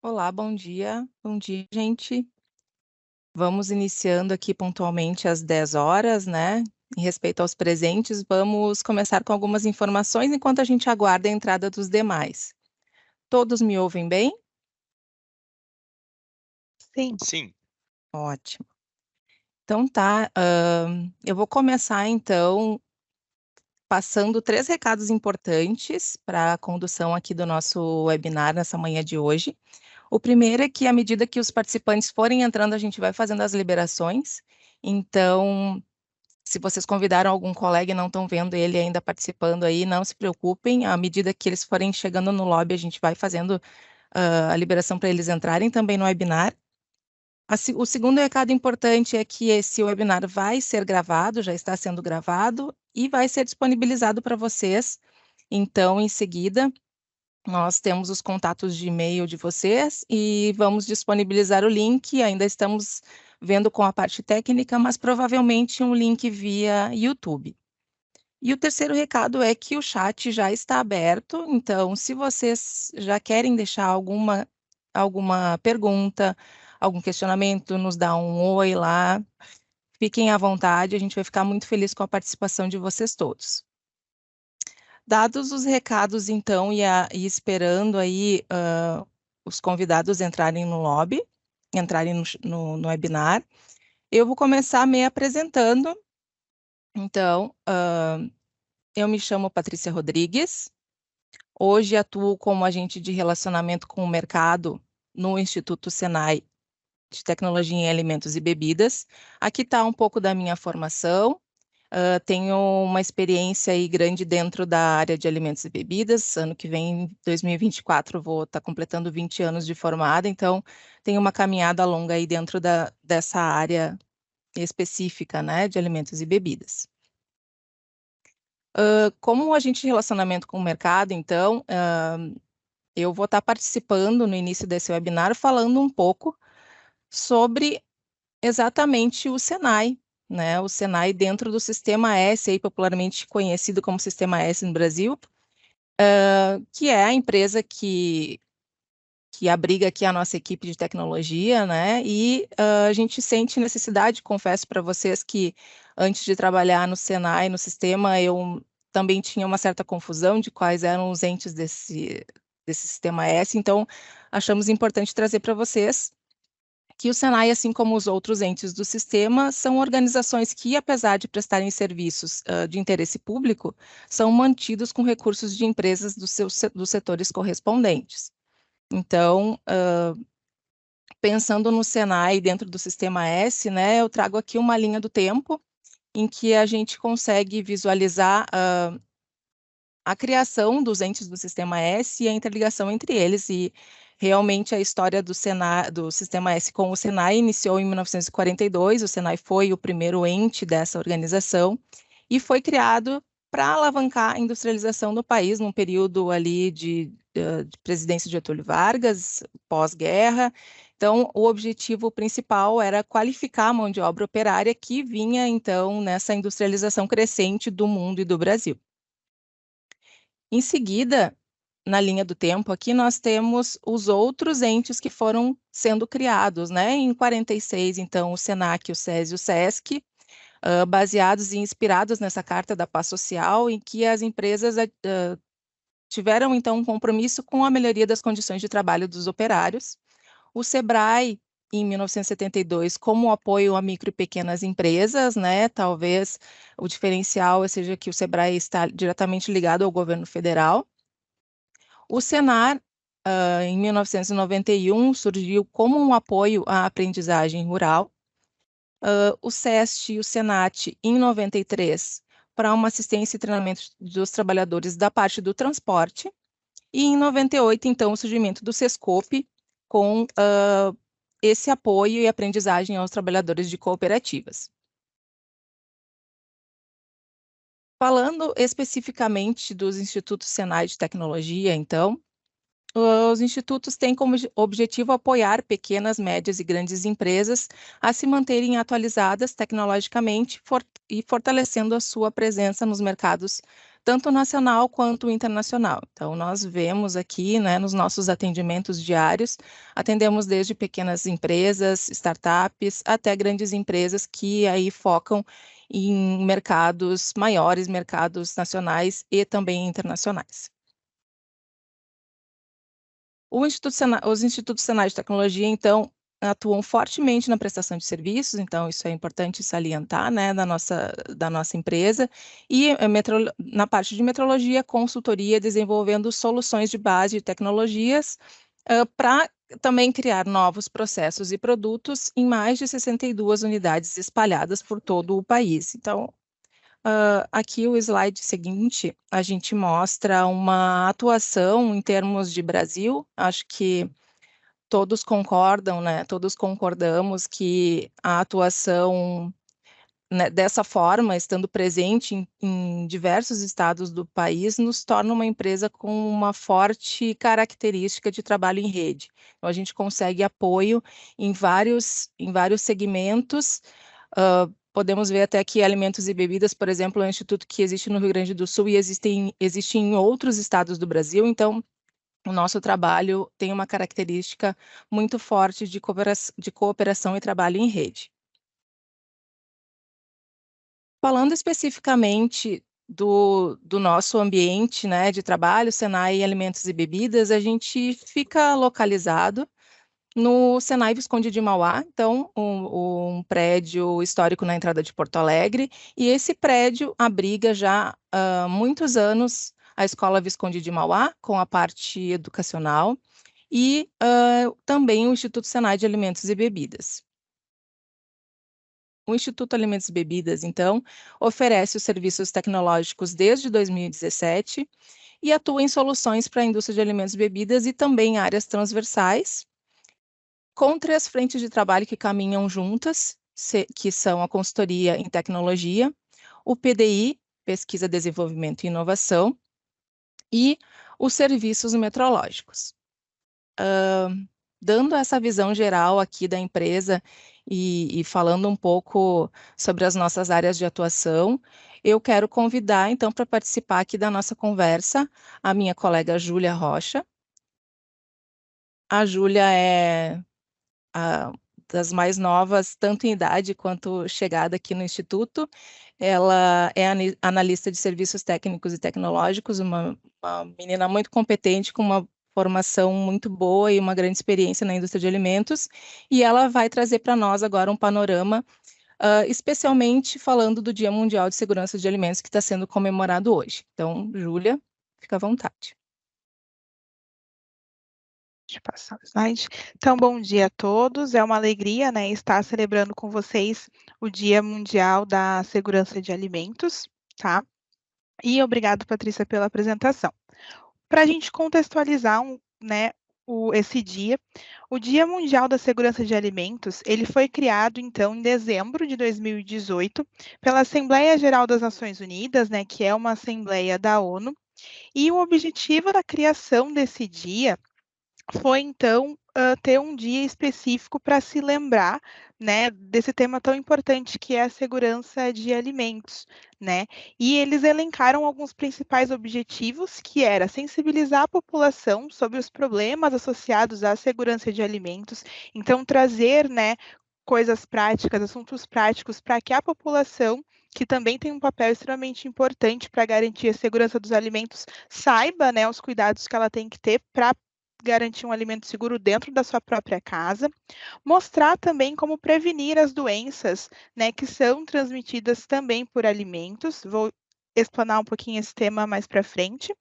Olá, bom dia. Bom dia, gente. Vamos iniciando aqui pontualmente às 10 horas, né? Em respeito aos presentes, vamos começar com algumas informações enquanto a gente aguarda a entrada dos demais. Todos me ouvem bem? Sim. Sim, Ótimo. Então tá, eu vou começar então passando 3 recados importantes para a condução aqui do nosso webinar nessa manhã de hoje. O primeiro é que à medida que os participantes forem entrando, a gente vai fazendo as liberações. Então, se vocês convidaram algum colega e não estão vendo ele ainda participando aí, não se preocupem. À medida que eles forem chegando no lobby, a gente vai fazendo a liberação para eles entrarem também no webinar. O segundo recado importante é que esse webinar vai ser gravado, já está sendo gravado, e vai ser disponibilizado para vocês. Então, em seguida, nós temos os contatos de e-mail de vocês e vamos disponibilizar o link. Ainda estamos vendo com a parte técnica, mas provavelmente um link via YouTube. E o terceiro recado é que o chat já está aberto, então, se vocês já querem deixar alguma pergunta, algum questionamento, nos dá um oi lá, fiquem à vontade, a gente vai ficar muito feliz com a participação de vocês todos. Dados os recados, então, e esperando aí os convidados entrarem no lobby, entrarem no webinar, eu vou começar me apresentando. Então, eu me chamo Patrícia Rodrigues, hoje atuo como agente de relacionamento com o mercado no Instituto Senai de Tecnologia em Alimentos e Bebidas. Aqui está um pouco da minha formação. Tenho uma experiência aí grande dentro da área de alimentos e bebidas. Ano que vem, 2024, vou estar completando 20 anos de formada, então tenho uma caminhada longa aí dentro dessa área específica, né, de alimentos e bebidas. Como agente de relacionamento com o mercado, então, eu vou estar participando no início desse webinar falando um pouco sobre exatamente o Senai, né? O Senai dentro do Sistema S, aí popularmente conhecido como Sistema S no Brasil, que é a empresa que abriga aqui a nossa equipe de tecnologia, né? E a gente sente necessidade, confesso para vocês que antes de trabalhar no Senai, no sistema, eu também tinha uma certa confusão de quais eram os entes desse Sistema S, então achamos importante trazer para vocês que o Senai, assim como os outros entes do sistema, são organizações que, apesar de prestarem serviços de interesse público, são mantidos com recursos de empresas dos setores correspondentes. Então, pensando no Senai dentro do Sistema S, né, eu trago aqui uma linha do tempo em que a gente consegue visualizar a criação dos entes do Sistema S e a interligação entre eles, e realmente a história do Sistema S com o Senai iniciou em 1942, o Senai foi o primeiro ente dessa organização, e foi criado para alavancar a industrialização do país num período ali de presidência de Getúlio Vargas, pós-guerra. Então, o objetivo principal era qualificar a mão de obra operária que vinha, então, nessa industrialização crescente do mundo e do Brasil. Em seguida, na linha do tempo, aqui nós temos os outros entes que foram sendo criados, né? Em 46, então, o SENAC, o SES e o SESC, baseados e inspirados nessa Carta da Paz Social, em que as empresas tiveram, então, um compromisso com a melhoria das condições de trabalho dos operários. O SEBRAE, em 1972, como apoio a micro e pequenas empresas, né? Talvez o diferencial seja que o SEBRAE está diretamente ligado ao governo federal. O Senar, em 1991, surgiu como um apoio à aprendizagem rural. O SEST e o SENAT, em 93, para uma assistência e treinamento dos trabalhadores da parte do transporte. E em 98, então, o surgimento do SESCOP, com esse apoio e aprendizagem aos trabalhadores de cooperativas. Falando especificamente dos Institutos Senai de Tecnologia, então, os institutos têm como objetivo apoiar pequenas, médias e grandes empresas a se manterem atualizadas tecnologicamente e fortalecendo a sua presença nos mercados tanto nacional quanto internacional. Então, nós vemos aqui, né, nos nossos atendimentos diários, atendemos desde pequenas empresas, startups, até grandes empresas que aí focam em mercados maiores, mercados nacionais e também internacionais. Os Institutos Senai de Tecnologia, então, atuam fortemente na prestação de serviços, então isso é importante salientar, né, da nossa empresa, e na parte de metrologia, consultoria, desenvolvendo soluções de base de tecnologias, para também criar novos processos e produtos em mais de 62 unidades espalhadas por todo o país. Então, aqui o slide seguinte, a gente mostra uma atuação em termos de Brasil, acho que todos concordam, né, todos concordamos que a atuação, né, dessa forma, estando presente em diversos estados do país, nos torna uma empresa com uma forte característica de trabalho em rede. Então, a gente consegue apoio em vários segmentos. Podemos ver até que alimentos e bebidas, por exemplo, é um instituto que existe no Rio Grande do Sul e existe em outros estados do Brasil, então o nosso trabalho tem uma característica muito forte de cooperação e trabalho em rede. Falando especificamente do nosso ambiente, né, de trabalho, Senai Alimentos e Bebidas, a gente fica localizado no Senai Visconde de Mauá, então um prédio histórico na entrada de Porto Alegre, e esse prédio abriga já há muitos anos a Escola Visconde de Mauá, com a parte educacional, e também o Instituto Senai de Alimentos e Bebidas. O Instituto Alimentos e Bebidas, então, oferece os serviços tecnológicos desde 2017 e atua em soluções para a indústria de alimentos e bebidas e também áreas transversais, com 3 frentes de trabalho que caminham juntas, que são a consultoria em tecnologia, o PDI, Pesquisa, Desenvolvimento e Inovação, e os serviços metrológicos. Dando essa visão geral aqui da empresa e falando um pouco sobre as nossas áreas de atuação, eu quero convidar, então, para participar aqui da nossa conversa, a minha colega Júlia Rocha. A Júlia é das mais novas, tanto em idade quanto chegada aqui no Instituto. Ela é analista de serviços técnicos e tecnológicos, uma menina muito competente, com uma formação muito boa e uma grande experiência na indústria de alimentos, e ela vai trazer para nós agora um panorama, especialmente falando do Dia Mundial de Segurança de Alimentos, que está sendo comemorado hoje. Então, Júlia, fica à vontade. Deixa eu passar o slide. Então, bom dia a todos. É uma alegria, né, estar celebrando com vocês o Dia Mundial da Segurança de Alimentos, tá? E obrigado, Patrícia, pela apresentação. Para a gente contextualizar, né, esse dia, o Dia Mundial da Segurança de Alimentos, ele foi criado, então, em dezembro de 2018, pela Assembleia Geral das Nações Unidas, né, que é uma assembleia da ONU, e o objetivo da criação desse dia foi, então, ter um dia específico para se lembrar, né, desse tema tão importante que é a segurança de alimentos, né? E eles elencaram alguns principais objetivos, que era sensibilizar a população sobre os problemas associados à segurança de alimentos, então trazer, né, coisas práticas, assuntos práticos para que a população, que também tem um papel extremamente importante para garantir a segurança dos alimentos, saiba, né, os cuidados que ela tem que ter para garantir um alimento seguro dentro da sua própria casa, mostrar também como prevenir as doenças, né, que são transmitidas também por alimentos. Vou explanar um pouquinho esse tema mais para frente.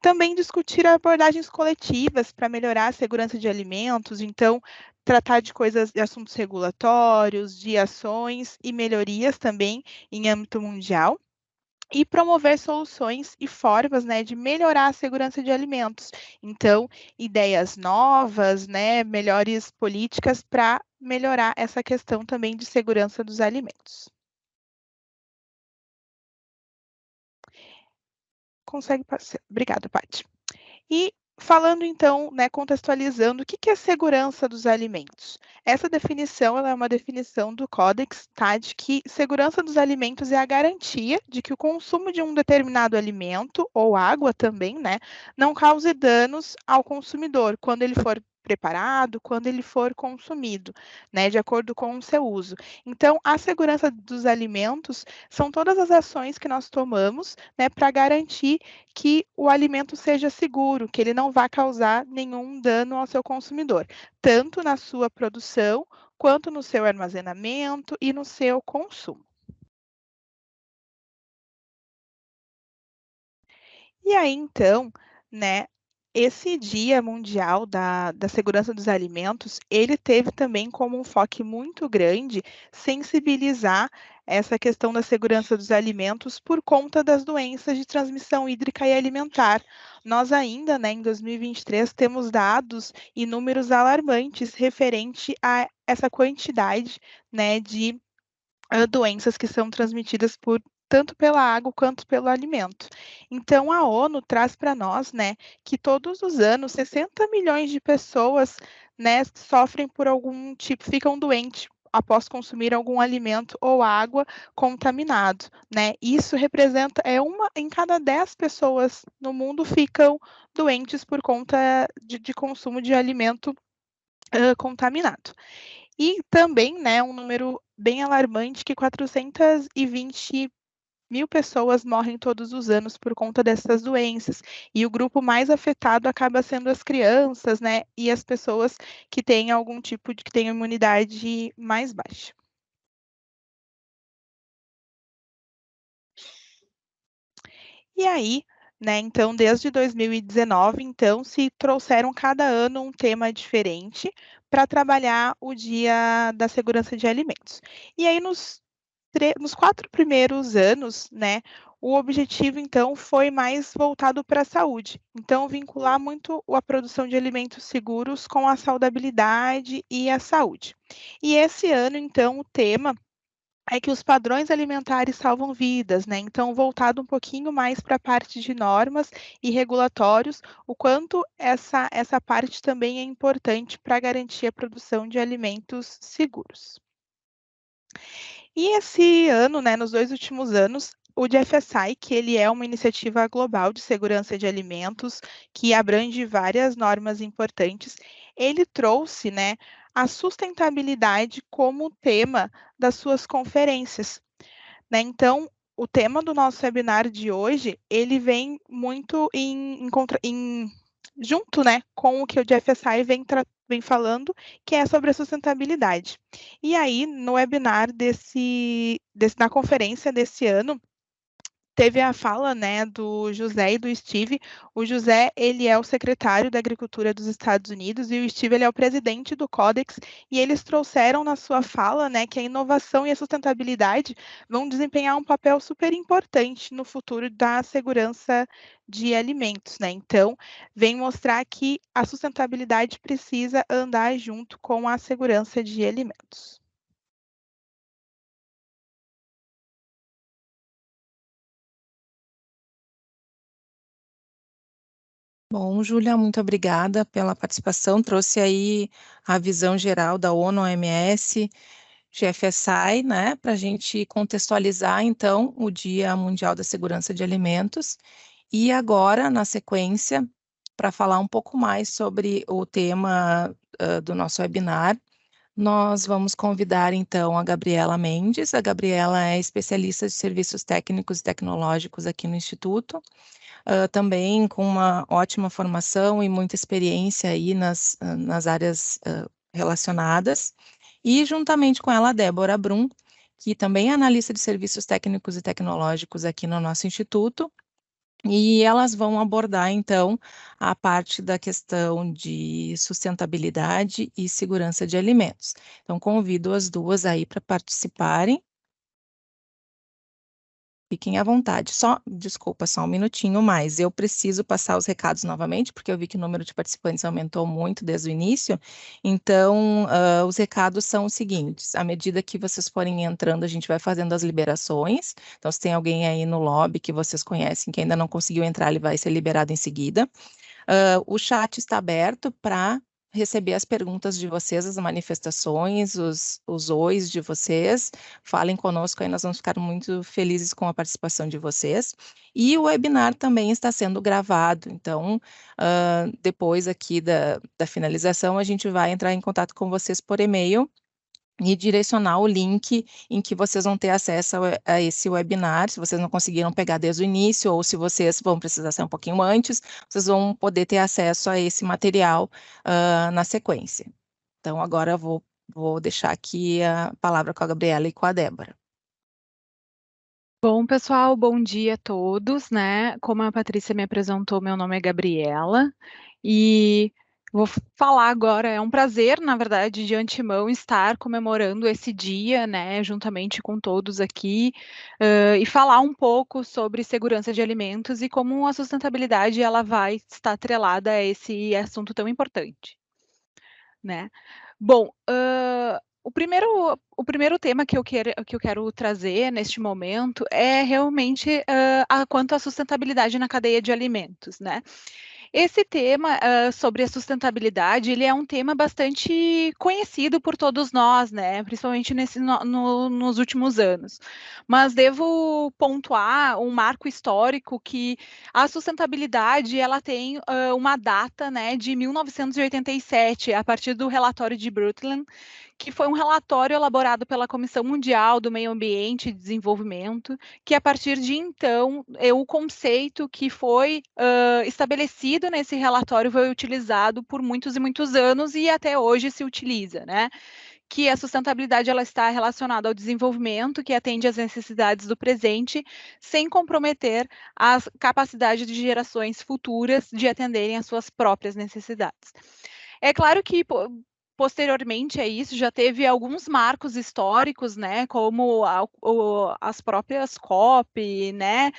Também discutir abordagens coletivas para melhorar a segurança de alimentos, então tratar de coisas, de assuntos regulatórios, de ações e melhorias também em âmbito mundial e promover soluções e formas, né, de melhorar a segurança de alimentos. Então, ideias novas, né, melhores políticas para melhorar essa questão também de segurança dos alimentos. Consegue passar? Obrigada, Paty. E falando então, né, contextualizando, o que é segurança dos alimentos? Essa definição, ela é uma definição do Códex, tá, de que segurança dos alimentos é a garantia de que o consumo de um determinado alimento, ou água também, né, não cause danos ao consumidor, quando ele for preparado, quando ele for consumido, né, de acordo com o seu uso. Então, a segurança dos alimentos são todas as ações que nós tomamos, né, para garantir que o alimento seja seguro, que ele não vá causar nenhum dano ao seu consumidor, tanto na sua produção, quanto no seu armazenamento e no seu consumo. E aí, então, né, esse Dia Mundial da Segurança dos Alimentos, ele teve também como um foco muito grande sensibilizar essa questão da segurança dos alimentos por conta das doenças de transmissão hídrica e alimentar. Nós ainda, né, em 2023, temos dados e números alarmantes referente a essa quantidade, né, de doenças que são transmitidas por tanto pela água quanto pelo alimento. Então a ONU traz para nós, né, que todos os anos 60 milhões de pessoas, né, sofrem por algum tipo, ficam doentes após consumir algum alimento ou água contaminado, né? Isso representa uma em cada 10 pessoas no mundo ficam doentes por conta de consumo de alimento contaminado. E também, né, um número bem alarmante que 420 mil pessoas morrem todos os anos por conta dessas doenças. E o grupo mais afetado acaba sendo as crianças, né, e as pessoas que têm algum tipo de que têm imunidade mais baixa. E aí, né, então desde 2019, então, se trouxeram cada ano um tema diferente para trabalhar o Dia da Segurança de Alimentos. E aí nos 4 primeiros anos, né, o objetivo então foi mais voltado pra saúde, então vincular muito a produção de alimentos seguros com a saudabilidade e a saúde. E esse ano então o tema é que os padrões alimentares salvam vidas, né, então voltado um pouquinho mais para a parte de normas e regulatórios, o quanto essa parte também é importante para garantir a produção de alimentos seguros. E esse ano, né, nos 2 últimos anos, o GFSI, que ele é uma iniciativa global de segurança de alimentos, que abrange várias normas importantes, ele trouxe, né, a sustentabilidade como tema das suas conferências, né. Então, o tema do nosso webinar de hoje, ele vem muito junto, né, com o que o GFSI vem falando, que é sobre a sustentabilidade. E aí, no webinar na conferência desse ano, teve a fala, né, do José e do Steve. O José, ele é o secretário da Agricultura dos Estados Unidos e o Steve, ele é o presidente do Codex, e eles trouxeram na sua fala, né, que a inovação e a sustentabilidade vão desempenhar um papel super importante no futuro da segurança de alimentos, né? Então, vem mostrar que a sustentabilidade precisa andar junto com a segurança de alimentos. Bom, Júlia, muito obrigada pela participação. Trouxe aí a visão geral da ONU, OMS, GFSI, né, para a gente contextualizar, então, o Dia Mundial da Segurança de Alimentos. E agora, na sequência, para falar um pouco mais sobre o tema do nosso webinar, nós vamos convidar, então, a Gabriela Mendes. A Gabriela é especialista de serviços técnicos e tecnológicos aqui no Instituto, também com uma ótima formação e muita experiência aí nas áreas relacionadas. E juntamente com ela, a Débora Brum, que também é analista de serviços técnicos e tecnológicos aqui no nosso instituto, e elas vão abordar, então, a parte da questão de sustentabilidade e segurança de alimentos. Então, convido as duas aí para participarem. Fiquem à vontade. Desculpa, só um minutinho mais. Eu preciso passar os recados novamente, porque eu vi que o número de participantes aumentou muito desde o início. Então, os recados são os seguintes: à medida que vocês forem entrando, a gente vai fazendo as liberações. Então, se tem alguém aí no lobby que vocês conhecem que ainda não conseguiu entrar, ele vai ser liberado em seguida. O chat está aberto para receber as perguntas de vocês, as manifestações, os ois de vocês. Falem conosco aí, nós vamos ficar muito felizes com a participação de vocês. E o webinar também está sendo gravado, então, depois aqui da finalização, a gente vai entrar em contato com vocês por e-mail e direcionar o link em que vocês vão ter acesso a esse webinar. Se vocês não conseguiram pegar desde o início, ou se vocês vão precisar ser um pouquinho antes, vocês vão poder ter acesso a esse material na sequência. Então, agora eu vou deixar aqui a palavra com a Gabriela e com a Débora. Bom, pessoal, bom dia a todos, né? Como a Patrícia me apresentou, meu nome é Gabriela e vou falar agora, é um prazer, na verdade, de antemão, estar comemorando esse dia, né, juntamente com todos aqui, e falar um pouco sobre segurança de alimentos e como a sustentabilidade ela vai estar atrelada a esse assunto tão importante, né? Bom, o primeiro tema que eu quero trazer neste momento é realmente quanto à sustentabilidade na cadeia de alimentos, né? Esse tema sobre a sustentabilidade, ele é um tema bastante conhecido por todos nós, né? Principalmente nos últimos anos. Mas devo pontuar um marco histórico que a sustentabilidade ela tem uma data, né, de 1987, a partir do relatório de Brundtland, que foi um relatório elaborado pela Comissão Mundial do Meio Ambiente e Desenvolvimento, que a partir de então, o conceito que foi estabelecido nesse relatório foi utilizado por muitos e muitos anos e até hoje se utiliza, né? Que a sustentabilidade ela está relacionada ao desenvolvimento que atende às necessidades do presente, sem comprometer a capacidade de gerações futuras de atenderem às suas próprias necessidades. É claro que posteriormente a isso, já teve alguns marcos históricos, né, como as próprias COP, né,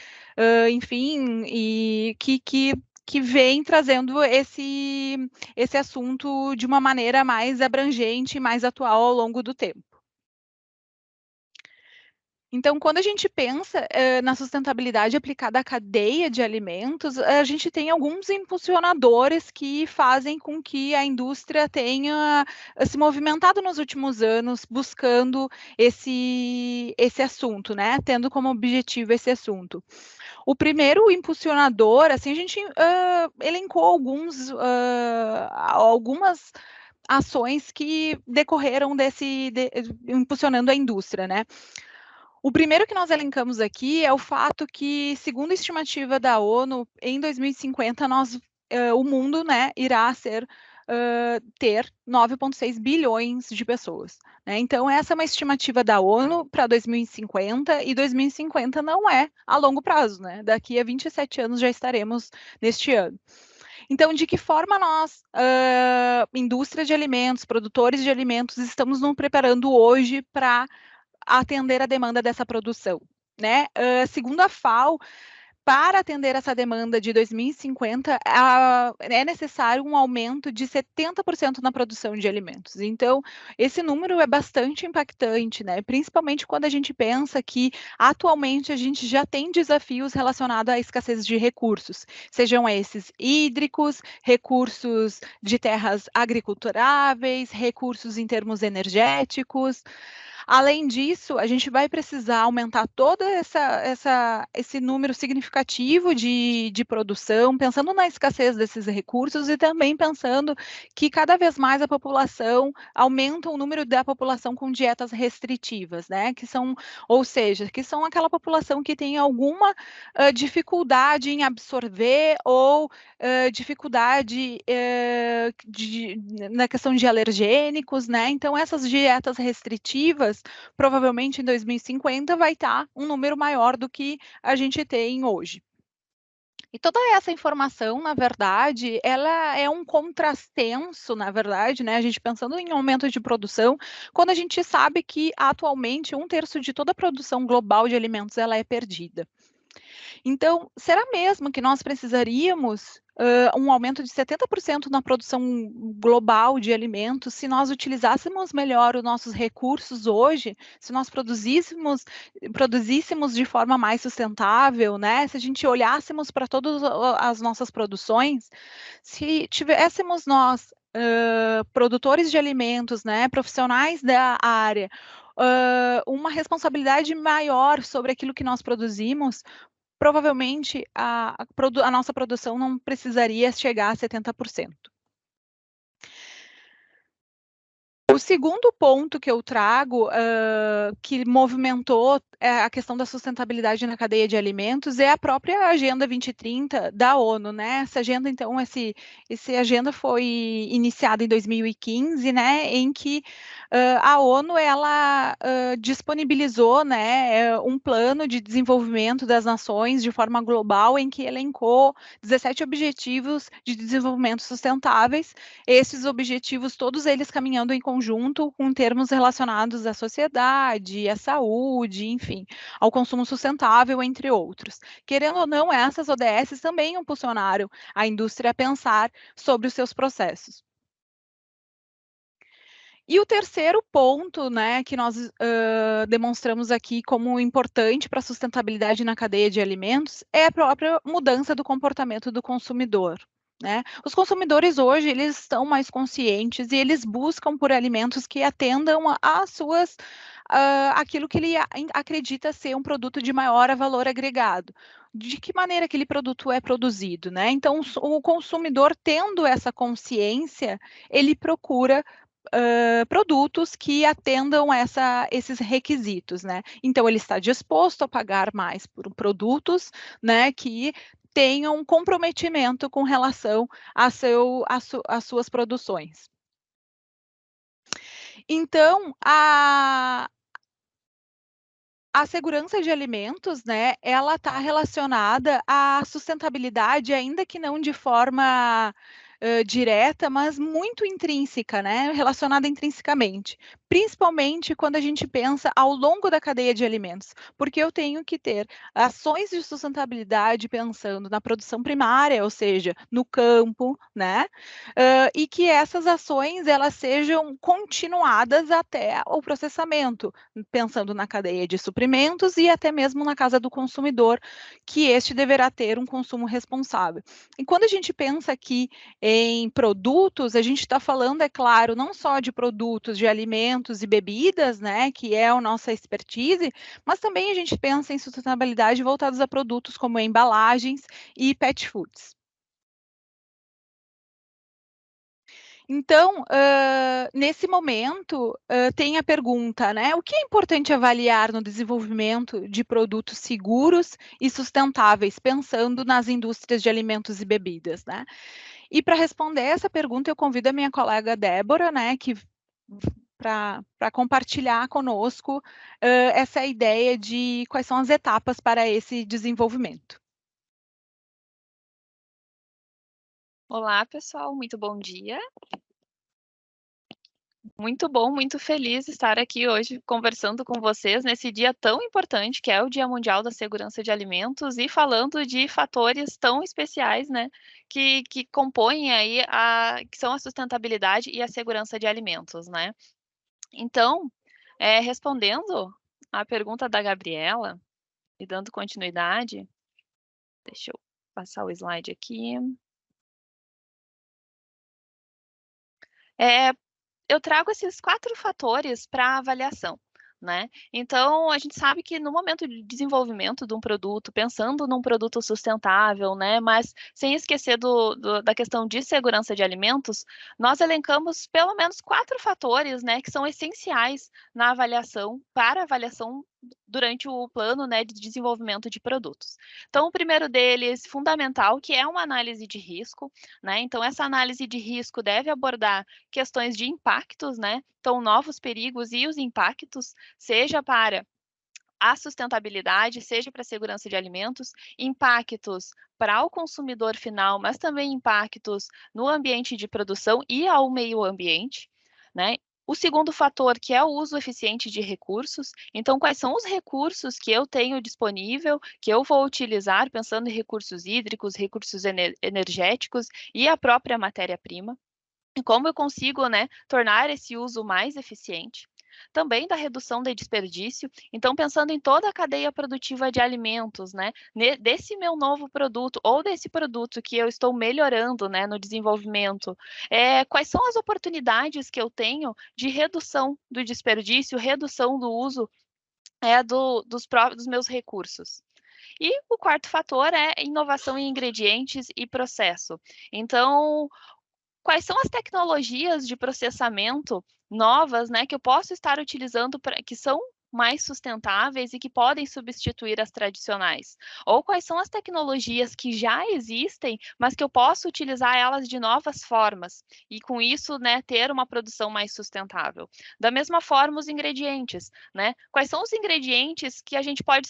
enfim, e que vem trazendo esse assunto de uma maneira mais abrangente e mais atual ao longo do tempo. Então, quando a gente pensa na sustentabilidade aplicada à cadeia de alimentos, a gente tem alguns impulsionadores que fazem com que a indústria tenha se movimentado nos últimos anos buscando esse assunto, né? Tendo como objetivo esse assunto. O primeiro impulsionador, assim, a gente elencou algumas ações que decorreram impulsionando a indústria, né? O primeiro que nós elencamos aqui é o fato que, segundo a estimativa da ONU, em 2050 o mundo, né, irá ter 9,6 bilhões de pessoas, né? Então, essa é uma estimativa da ONU para 2050, e 2050 não é a longo prazo, né? Daqui a 27 anos já estaremos neste ano. Então, de que forma nós, indústria de alimentos, produtores de alimentos, estamos nos preparando hoje para atender a demanda dessa produção, né? Segundo a FAO, para atender essa demanda de 2050, é necessário um aumento de 70% na produção de alimentos. Então, esse número é bastante impactante, né? Principalmente quando a gente pensa que, atualmente, a gente já tem desafios relacionados à escassez de recursos, sejam esses hídricos, recursos de terras agriculturáveis, recursos em termos energéticos. Além disso, a gente vai precisar aumentar todo esse número significativo de produção, pensando na escassez desses recursos e também pensando que cada vez mais a população aumenta o número da população com dietas restritivas, né? Ou seja, que são aquela população que tem alguma dificuldade em absorver ou dificuldade na questão de alergênicos, né? Então, essas dietas restritivas, provavelmente em 2050 vai estar um número maior do que a gente tem hoje. E toda essa informação, na verdade, ela é um contrassenso, na verdade, né? A gente pensando em aumento de produção, quando a gente sabe que atualmente 1/3 de toda a produção global de alimentos ela é perdida. Então, será mesmo que nós precisaríamos um aumento de 70% na produção global de alimentos, se nós utilizássemos melhor os nossos recursos hoje, se nós produzíssemos de forma mais sustentável, né? Se a gente olhássemos para todas as nossas produções, se tivéssemos nós produtores de alimentos, né, profissionais da área, uma responsabilidade maior sobre aquilo que nós produzimos, provavelmente a nossa produção não precisaria chegar a 70%. O segundo ponto que eu trago, que movimentou a questão da sustentabilidade na cadeia de alimentos, é a própria Agenda 2030 da ONU, né? Essa agenda, então, essa agenda foi iniciada em 2015, né? Em que a ONU, ela disponibilizou, né, um plano de desenvolvimento das nações de forma global, em que elencou 17 objetivos de desenvolvimento sustentáveis. Esses objetivos, todos eles caminhando em conjunto com termos relacionados à sociedade, à saúde, enfim, ao consumo sustentável, entre outros. Querendo ou não, essas ODS também impulsionaram a indústria a pensar sobre os seus processos. E o terceiro ponto, né, que nós demonstramos aqui como importante para a sustentabilidade na cadeia de alimentos é a própria mudança do comportamento do consumidor. Né? Os consumidores hoje, eles estão mais conscientes e eles buscam por alimentos que atendam às suas, aquilo que ele acredita ser um produto de maior valor agregado. De que maneira aquele produto é produzido, né? Então, o consumidor, tendo essa consciência, ele procura produtos que atendam esses requisitos, né? Então, ele está disposto a pagar mais por produtos, né, que tenham um comprometimento com relação às suas produções. Então, a segurança de alimentos, né, ela está relacionada à sustentabilidade, ainda que não de forma direta, mas muito intrínseca, né, relacionada intrinsecamente, principalmente quando a gente pensa ao longo da cadeia de alimentos, porque eu tenho que ter ações de sustentabilidade pensando na produção primária, ou seja, no campo, né, e que essas ações elas sejam continuadas até o processamento, pensando na cadeia de suprimentos e até mesmo na casa do consumidor, que este deverá ter um consumo responsável. E quando a gente pensa aqui em produtos, a gente está falando, é claro, não só de produtos de alimentos e bebidas, né, que é a nossa expertise, mas também a gente pensa em sustentabilidade voltados a produtos como embalagens e pet foods. Então, nesse momento, tem a pergunta, né? O que é importante avaliar no desenvolvimento de produtos seguros e sustentáveis, pensando nas indústrias de alimentos e bebidas, né? E para responder essa pergunta, eu convido a minha colega Débora, né, que para compartilhar conosco essa ideia de quais são as etapas para esse desenvolvimento. Olá, pessoal, muito bom dia. Muito bom, muito feliz estar aqui hoje conversando com vocês nesse dia tão importante, que é o Dia Mundial da Segurança de Alimentos, e falando de fatores tão especiais, né, que compõem aí que são a sustentabilidade e a segurança de alimentos, né. Então, respondendo à pergunta da Gabriela e dando continuidade, deixa eu passar o slide aqui. Eu trago esses 4 fatores para avaliação, né. Então, a gente sabe que no momento de desenvolvimento de um produto, pensando num produto sustentável, né, mas sem esquecer da questão de segurança de alimentos, nós elencamos pelo menos 4 fatores, né, que são essenciais na avaliação, para avaliação durante o plano, né, de desenvolvimento de produtos. Então, o primeiro deles, fundamental, que é uma análise de risco, né. Então, essa análise de risco deve abordar questões de impactos, né, então novos perigos e os impactos, seja para a sustentabilidade, seja para a segurança de alimentos, impactos para o consumidor final, mas também impactos no ambiente de produção e ao meio ambiente, né. O segundo fator, que é o uso eficiente de recursos. Então, quais são os recursos que eu tenho disponível, que eu vou utilizar, pensando em recursos hídricos, recursos energéticos e a própria matéria-prima. E como eu consigo, né, tornar esse uso mais eficiente. Também da redução de desperdício. Então, pensando em toda a cadeia produtiva de alimentos, né, desse meu novo produto ou desse produto que eu estou melhorando, né, no desenvolvimento, quais são as oportunidades que eu tenho de redução do desperdício, redução do uso dos meus recursos. E o quarto fator é inovação em ingredientes e processo. Então, quais são as tecnologias de processamento novas, né, que eu posso estar utilizando que são mais sustentáveis e que podem substituir as tradicionais? Ou quais são as tecnologias que já existem, mas que eu posso utilizar elas de novas formas e com isso, né, ter uma produção mais sustentável? Da mesma forma, os ingredientes, né? Quais são os ingredientes que a gente pode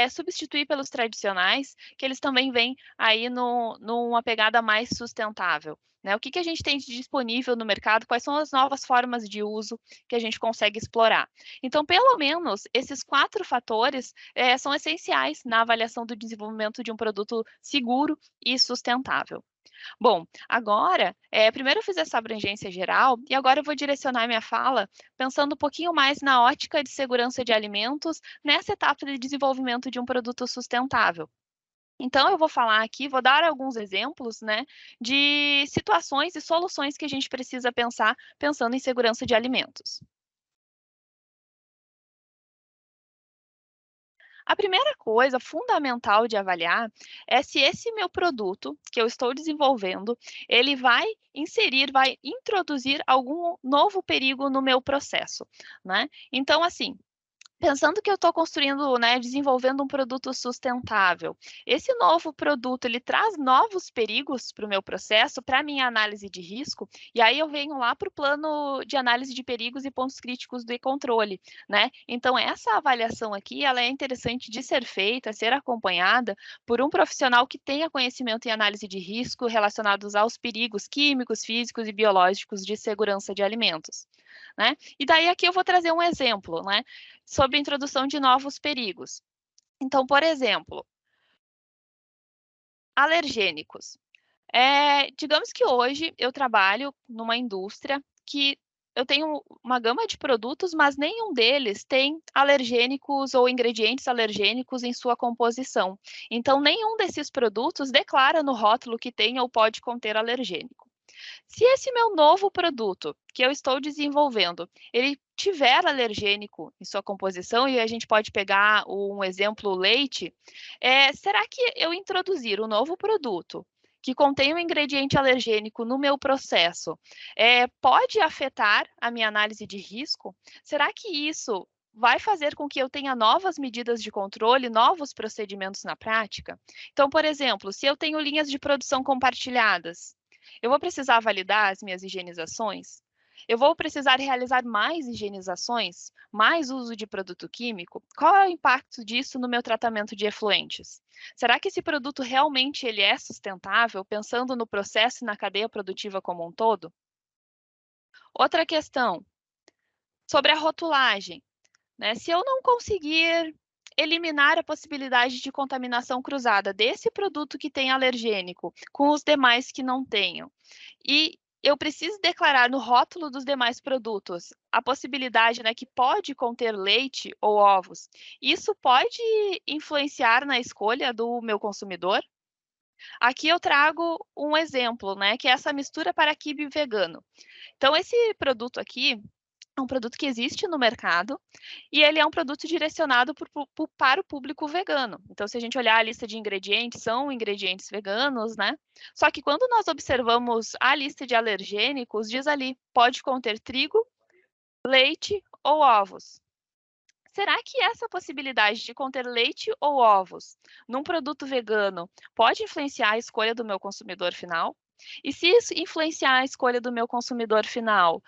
substituir pelos tradicionais, que eles também vêm aí numa pegada mais sustentável? Né? O que a gente tem de disponível no mercado? Quais são as novas formas de uso que a gente consegue explorar? Então, pelo menos, esses 4 fatores são essenciais na avaliação do desenvolvimento de um produto seguro e sustentável. Bom, agora, primeiro eu fiz essa abrangência geral e agora eu vou direcionar minha fala pensando um pouquinho mais na ótica de segurança de alimentos nessa etapa de desenvolvimento de um produto sustentável. Então, eu vou falar aqui, vou dar alguns exemplos, né, de situações e soluções que a gente precisa pensar, pensando em segurança de alimentos. A primeira coisa fundamental de avaliar é se esse meu produto que eu estou desenvolvendo, ele vai introduzir algum novo perigo no meu processo, né? Então, assim, pensando que eu estou construindo, né, desenvolvendo um produto sustentável, esse novo produto, ele traz novos perigos para o meu processo, para a minha análise de risco, e aí eu venho lá para o plano de análise de perigos e pontos críticos do controle, né? Então, essa avaliação aqui, ela é interessante de ser feita, ser acompanhada por um profissional que tenha conhecimento em análise de risco relacionados aos perigos químicos, físicos e biológicos de segurança de alimentos, né? E daí aqui eu vou trazer um exemplo, né, sobre a introdução de novos perigos. Então, por exemplo, alergênicos. Digamos que hoje eu trabalho numa indústria que eu tenho uma gama de produtos, mas nenhum deles tem alergênicos ou ingredientes alergênicos em sua composição. Então, nenhum desses produtos declara no rótulo que tem ou pode conter alergênico. Se esse meu novo produto que eu estou desenvolvendo, ele tiver alergênico em sua composição, e a gente pode pegar um exemplo, leite, será que eu introduzir um novo produto que contém um ingrediente alergênico no meu processo, pode afetar a minha análise de risco? Será que isso vai fazer com que eu tenha novas medidas de controle, novos procedimentos na prática? Então, por exemplo, se eu tenho linhas de produção compartilhadas, eu vou precisar validar as minhas higienizações? Eu vou precisar realizar mais higienizações? Mais uso de produto químico? Qual é o impacto disso no meu tratamento de efluentes? Será que esse produto realmente ele é sustentável, pensando no processo e na cadeia produtiva como um todo? Outra questão, sobre a rotulagem, né? Se eu não conseguir eliminar a possibilidade de contaminação cruzada desse produto que tem alergênico com os demais que não tenham, e eu preciso declarar no rótulo dos demais produtos a possibilidade, né, que pode conter leite ou ovos, isso pode influenciar na escolha do meu consumidor? Aqui eu trago um exemplo, né, que é essa mistura para quibe vegano. Então, esse produto aqui é um produto que existe no mercado e ele é um produto direcionado para o público vegano. Então, se a gente olhar a lista de ingredientes, são ingredientes veganos, né? Só que quando nós observamos a lista de alergênicos, diz ali, pode conter trigo, leite ou ovos. Será que essa possibilidade de conter leite ou ovos num produto vegano pode influenciar a escolha do meu consumidor final? E se isso influenciar a escolha do meu consumidor final,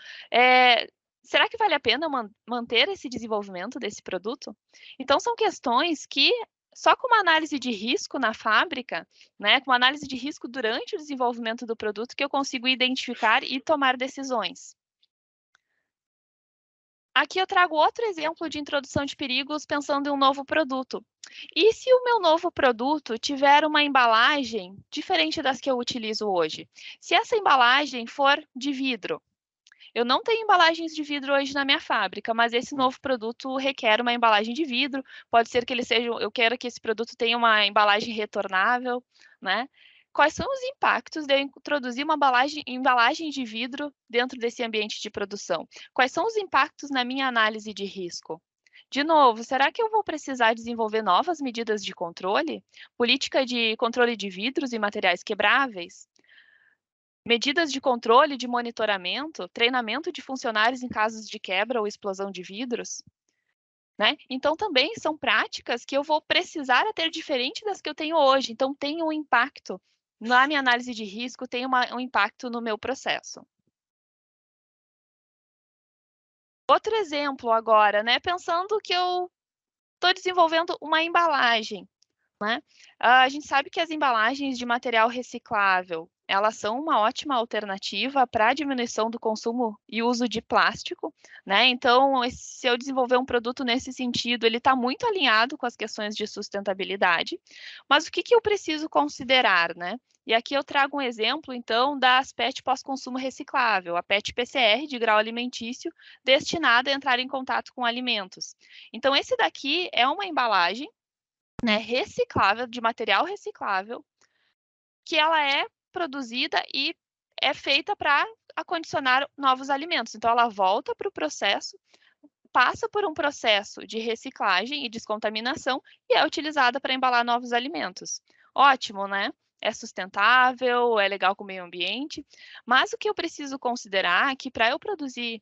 será que vale a pena manter esse desenvolvimento desse produto? Então, são questões que, só com uma análise de risco na fábrica, né, com uma análise de risco durante o desenvolvimento do produto, que eu consigo identificar e tomar decisões. Aqui eu trago outro exemplo de introdução de perigos pensando em um novo produto. E se o meu novo produto tiver uma embalagem diferente das que eu utilizo hoje? Se essa embalagem for de vidro, eu não tenho embalagens de vidro hoje na minha fábrica, mas esse novo produto requer uma embalagem de vidro. Pode ser que ele seja, eu quero que esse produto tenha uma embalagem retornável, né? Quais são os impactos de eu introduzir uma embalagem de vidro dentro desse ambiente de produção? Quais são os impactos na minha análise de risco? De novo, será que eu vou precisar desenvolver novas medidas de controle? Política de controle de vidros e materiais quebráveis? Medidas de controle, de monitoramento, treinamento de funcionários em casos de quebra ou explosão de vidros, né? Então, também são práticas que eu vou precisar ter diferente das que eu tenho hoje. Então, tem um impacto na minha análise de risco, tem um impacto no meu processo. Outro exemplo agora, né? Pensando que eu estou desenvolvendo uma embalagem, né? A gente sabe que as embalagens de material reciclável, elas são uma ótima alternativa para a diminuição do consumo e uso de plástico, né? Então, se eu desenvolver um produto nesse sentido, ele está muito alinhado com as questões de sustentabilidade. Mas o que eu preciso considerar, né? E aqui eu trago um exemplo, então, das PET pós-consumo reciclável, a PET PCR de grau alimentício, destinada a entrar em contato com alimentos. Então, esse daqui é uma embalagem, né, reciclável, de material reciclável, que ela é produzida e é feita para acondicionar novos alimentos. Então, ela volta para o processo, passa por um processo de reciclagem e descontaminação e é utilizada para embalar novos alimentos. Ótimo, né? É sustentável, é legal com o meio ambiente, mas o que eu preciso considerar é que para eu produzir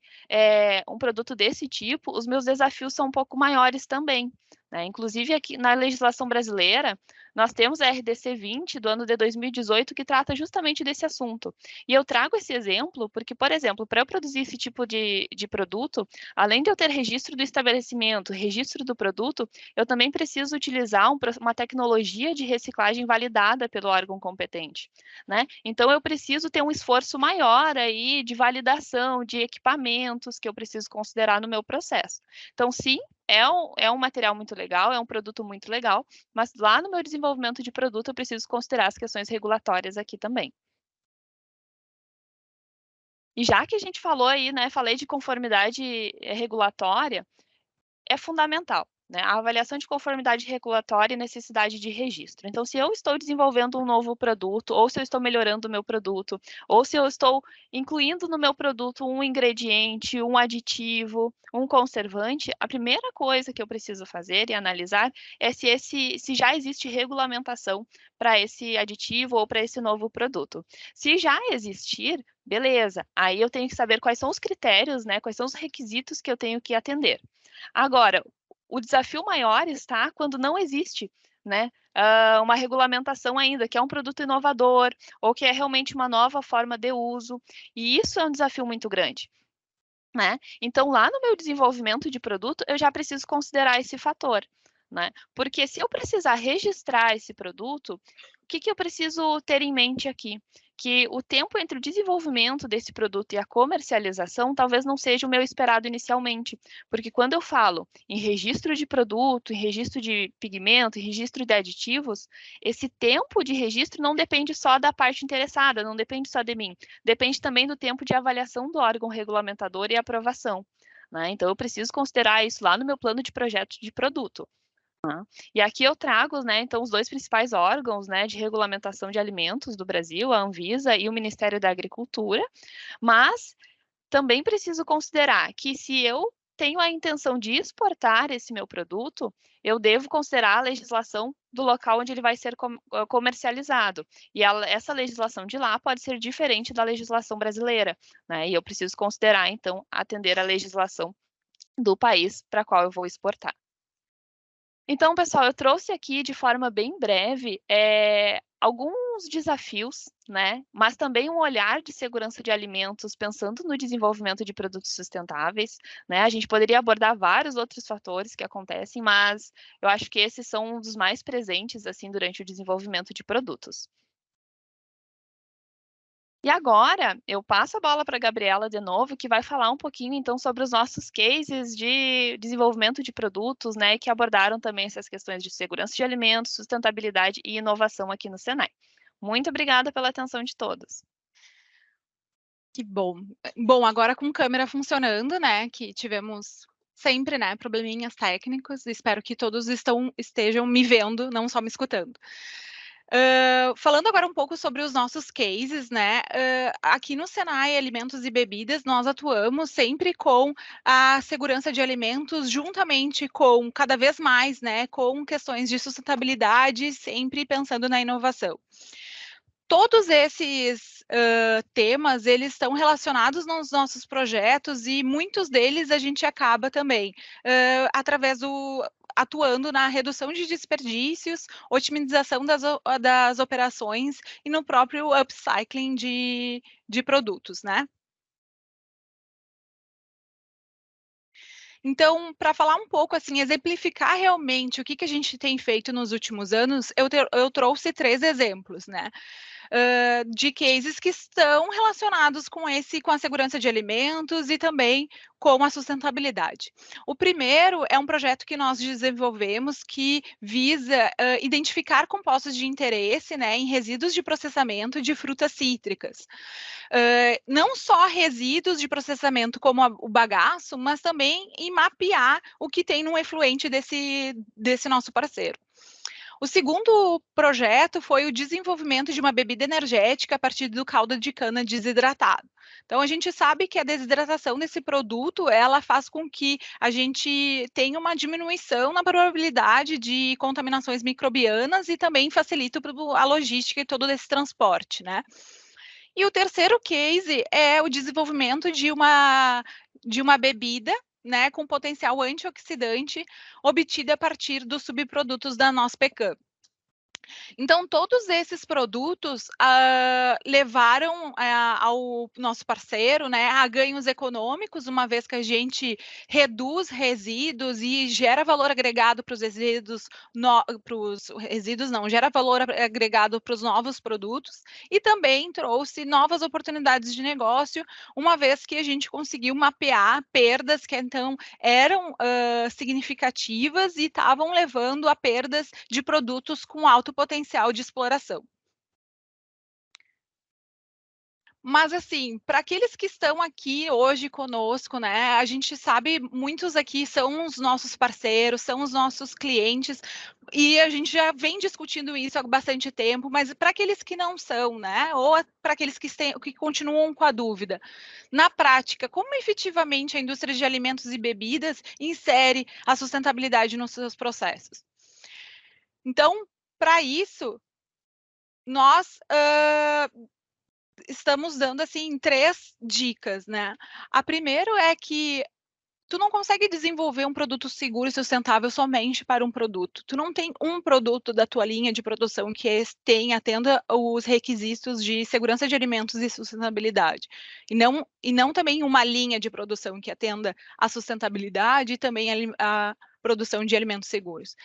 um produto desse tipo, os meus desafios são um pouco maiores também, né? Inclusive, aqui na legislação brasileira, nós temos a RDC 20 do ano de 2018 que trata justamente desse assunto. E eu trago esse exemplo porque, por exemplo, para eu produzir esse tipo de produto, além de eu ter registro do estabelecimento, registro do produto, eu também preciso utilizar uma tecnologia de reciclagem validada pelo órgão competente, né? Então, eu preciso ter um esforço maior aí de validação de equipamentos que eu preciso considerar no meu processo. Então, sim, é um material muito legal, é um produto muito legal, mas lá no meu desenvolvimento de produto eu preciso considerar as questões regulatórias aqui também. E já que a gente falou aí, né, falei de conformidade regulatória, é fundamental, né? A avaliação de conformidade regulatória e necessidade de registro. Então, se eu estou desenvolvendo um novo produto, ou se eu estou melhorando o meu produto, ou se eu estou incluindo no meu produto um ingrediente, um aditivo, um conservante, a primeira coisa que eu preciso fazer e analisar é se já existe regulamentação para esse aditivo ou para esse novo produto. Se já existir, beleza, aí eu tenho que saber quais são os critérios, né? Quais são os requisitos que eu tenho que atender. Agora, o desafio maior está quando não existe, né, uma regulamentação ainda, que é um produto inovador, ou que é realmente uma nova forma de uso, e isso é um desafio muito grande, né? Então, lá no meu desenvolvimento de produto, eu já preciso considerar esse fator, né? Porque se eu precisar registrar esse produto, o que eu preciso ter em mente aqui? Que o tempo entre o desenvolvimento desse produto e a comercialização talvez não seja o meu esperado inicialmente, porque quando eu falo em registro de produto, em registro de pigmento, em registro de aditivos, esse tempo de registro não depende só da parte interessada, não depende só de mim, depende também do tempo de avaliação do órgão regulamentador e aprovação, né? Então, eu preciso considerar isso lá no meu plano de projeto de produto. E aqui eu trago, né, então, os dois principais órgãos, né, de regulamentação de alimentos do Brasil, a Anvisa e o Ministério da Agricultura, mas também preciso considerar que se eu tenho a intenção de exportar esse meu produto, eu devo considerar a legislação do local onde ele vai ser comercializado. E essa legislação de lá pode ser diferente da legislação brasileira, né? E eu preciso considerar, então, atender a legislação do país para qual eu vou exportar. Então, pessoal, eu trouxe aqui de forma bem breve alguns desafios, né? Mas também um olhar de segurança de alimentos, pensando no desenvolvimento de produtos sustentáveis, né? A gente poderia abordar vários outros fatores que acontecem, mas eu acho que esses são um dos mais presentes, assim, durante o desenvolvimento de produtos. E agora eu passo a bola para a Gabriela de novo, que vai falar um pouquinho então sobre os nossos cases de desenvolvimento de produtos, né, que abordaram também essas questões de segurança de alimentos, sustentabilidade e inovação aqui no Senai. Muito obrigada pela atenção de todos. Que bom. Bom, agora com câmera funcionando, né, que tivemos sempre, né, probleminhas técnicos, espero que todos estejam me vendo, não só me escutando. Falando agora um pouco sobre os nossos cases, né, aqui no Senai Alimentos e Bebidas, nós atuamos sempre com a segurança de alimentos, juntamente com, cada vez mais, né, com questões de sustentabilidade, sempre pensando na inovação. Todos esses temas, eles estão relacionados nos nossos projetos e muitos deles a gente acaba também atuando na redução de desperdícios, otimização das operações e no próprio upcycling de produtos, né? Então, para falar um pouco, assim, exemplificar realmente o que a gente tem feito nos últimos anos, eu trouxe 3 exemplos, né? De cases que estão relacionados com a segurança de alimentos e também com a sustentabilidade. O primeiro é um projeto que nós desenvolvemos que visa identificar compostos de interesse, né, em resíduos de processamento de frutas cítricas. Não só resíduos de processamento como o bagaço, mas também em mapear o que tem no efluente desse nosso parceiro. O segundo projeto foi o desenvolvimento de uma bebida energética a partir do caldo de cana desidratado. Então, a gente sabe que a desidratação desse produto, ela faz com que a gente tenha uma diminuição na probabilidade de contaminações microbianas e também facilita a logística e todo esse transporte, né? E o terceiro case é o desenvolvimento de uma bebida, né, com potencial antioxidante, obtida a partir dos subprodutos da nossa pecan. Então, todos esses produtos levaram ao nosso parceiro, né, a ganhos econômicos, uma vez que a gente reduz resíduos e gera valor agregado para os resíduos, gera valor agregado para os novos produtos, e também trouxe novas oportunidades de negócio, uma vez que a gente conseguiu mapear perdas que então eram significativas e estavam levando a perdas de produtos com alto potencial de exploração. Mas, assim, para aqueles que estão aqui hoje conosco, né, a gente sabe, muitos aqui são os nossos parceiros, são os nossos clientes, e a gente já vem discutindo isso há bastante tempo, mas para aqueles que não são, né, ou para aqueles que continuam com a dúvida, na prática, como efetivamente a indústria de alimentos e bebidas insere a sustentabilidade nos seus processos? Então, para isso, nós estamos dando, assim, 3 dicas, né. A primeiro é que tu não consegue desenvolver um produto seguro e sustentável somente para um produto. Tu não tem um produto da tua linha de produção que atenda os requisitos de segurança de alimentos e sustentabilidade. E não também uma linha de produção que atenda a sustentabilidade e também a produção de alimentos seguros.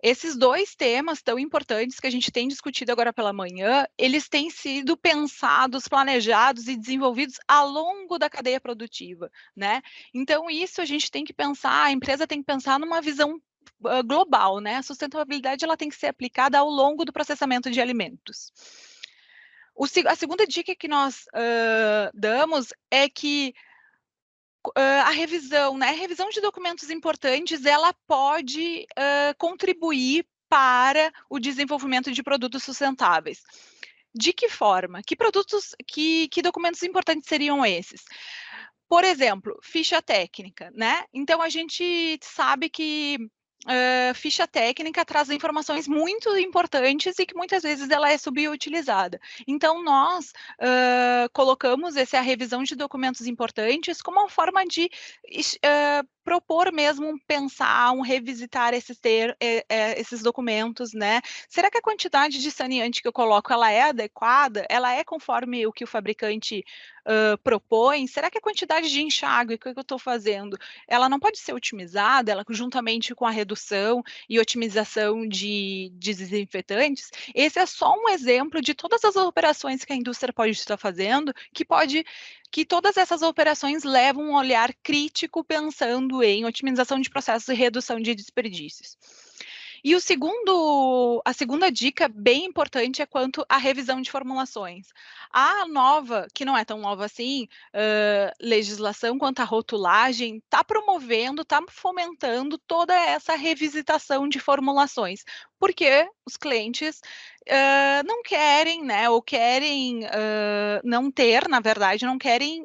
Esses 2 temas tão importantes que a gente tem discutido agora pela manhã, eles têm sido pensados, planejados e desenvolvidos ao longo da cadeia produtiva, né. Então isso a gente tem que pensar, a empresa tem que pensar numa visão global, né, a sustentabilidade ela tem que ser aplicada ao longo do processamento de alimentos. A segunda dica que nós damos é que a revisão, né, a revisão de documentos importantes, ela pode contribuir para o desenvolvimento de produtos sustentáveis. De que forma? Que documentos importantes seriam esses? Por exemplo, ficha técnica, né? Então a gente sabe que ficha técnica traz informações muito importantes e que muitas vezes ela é subutilizada. Então nós colocamos a revisão de documentos importantes como uma forma de propor mesmo pensar, revisitar esses documentos, né? Será que a quantidade de saneante que eu coloco ela é adequada? Ela é conforme o que o fabricante propõe, será que a quantidade de enxágue que eu estou fazendo, ela não pode ser otimizada, ela juntamente com a redução e otimização de desinfetantes? Esse é só um exemplo de todas as operações que a indústria pode estar fazendo, que todas essas operações levam um olhar crítico pensando em otimização de processos e redução de desperdícios. E a segunda dica bem importante é quanto à revisão de formulações. A nova, que não é tão nova assim, legislação quanto à rotulagem, está promovendo, está fomentando toda essa revisitação de formulações, porque os clientes não querem, né, ou querem não ter, na verdade, não querem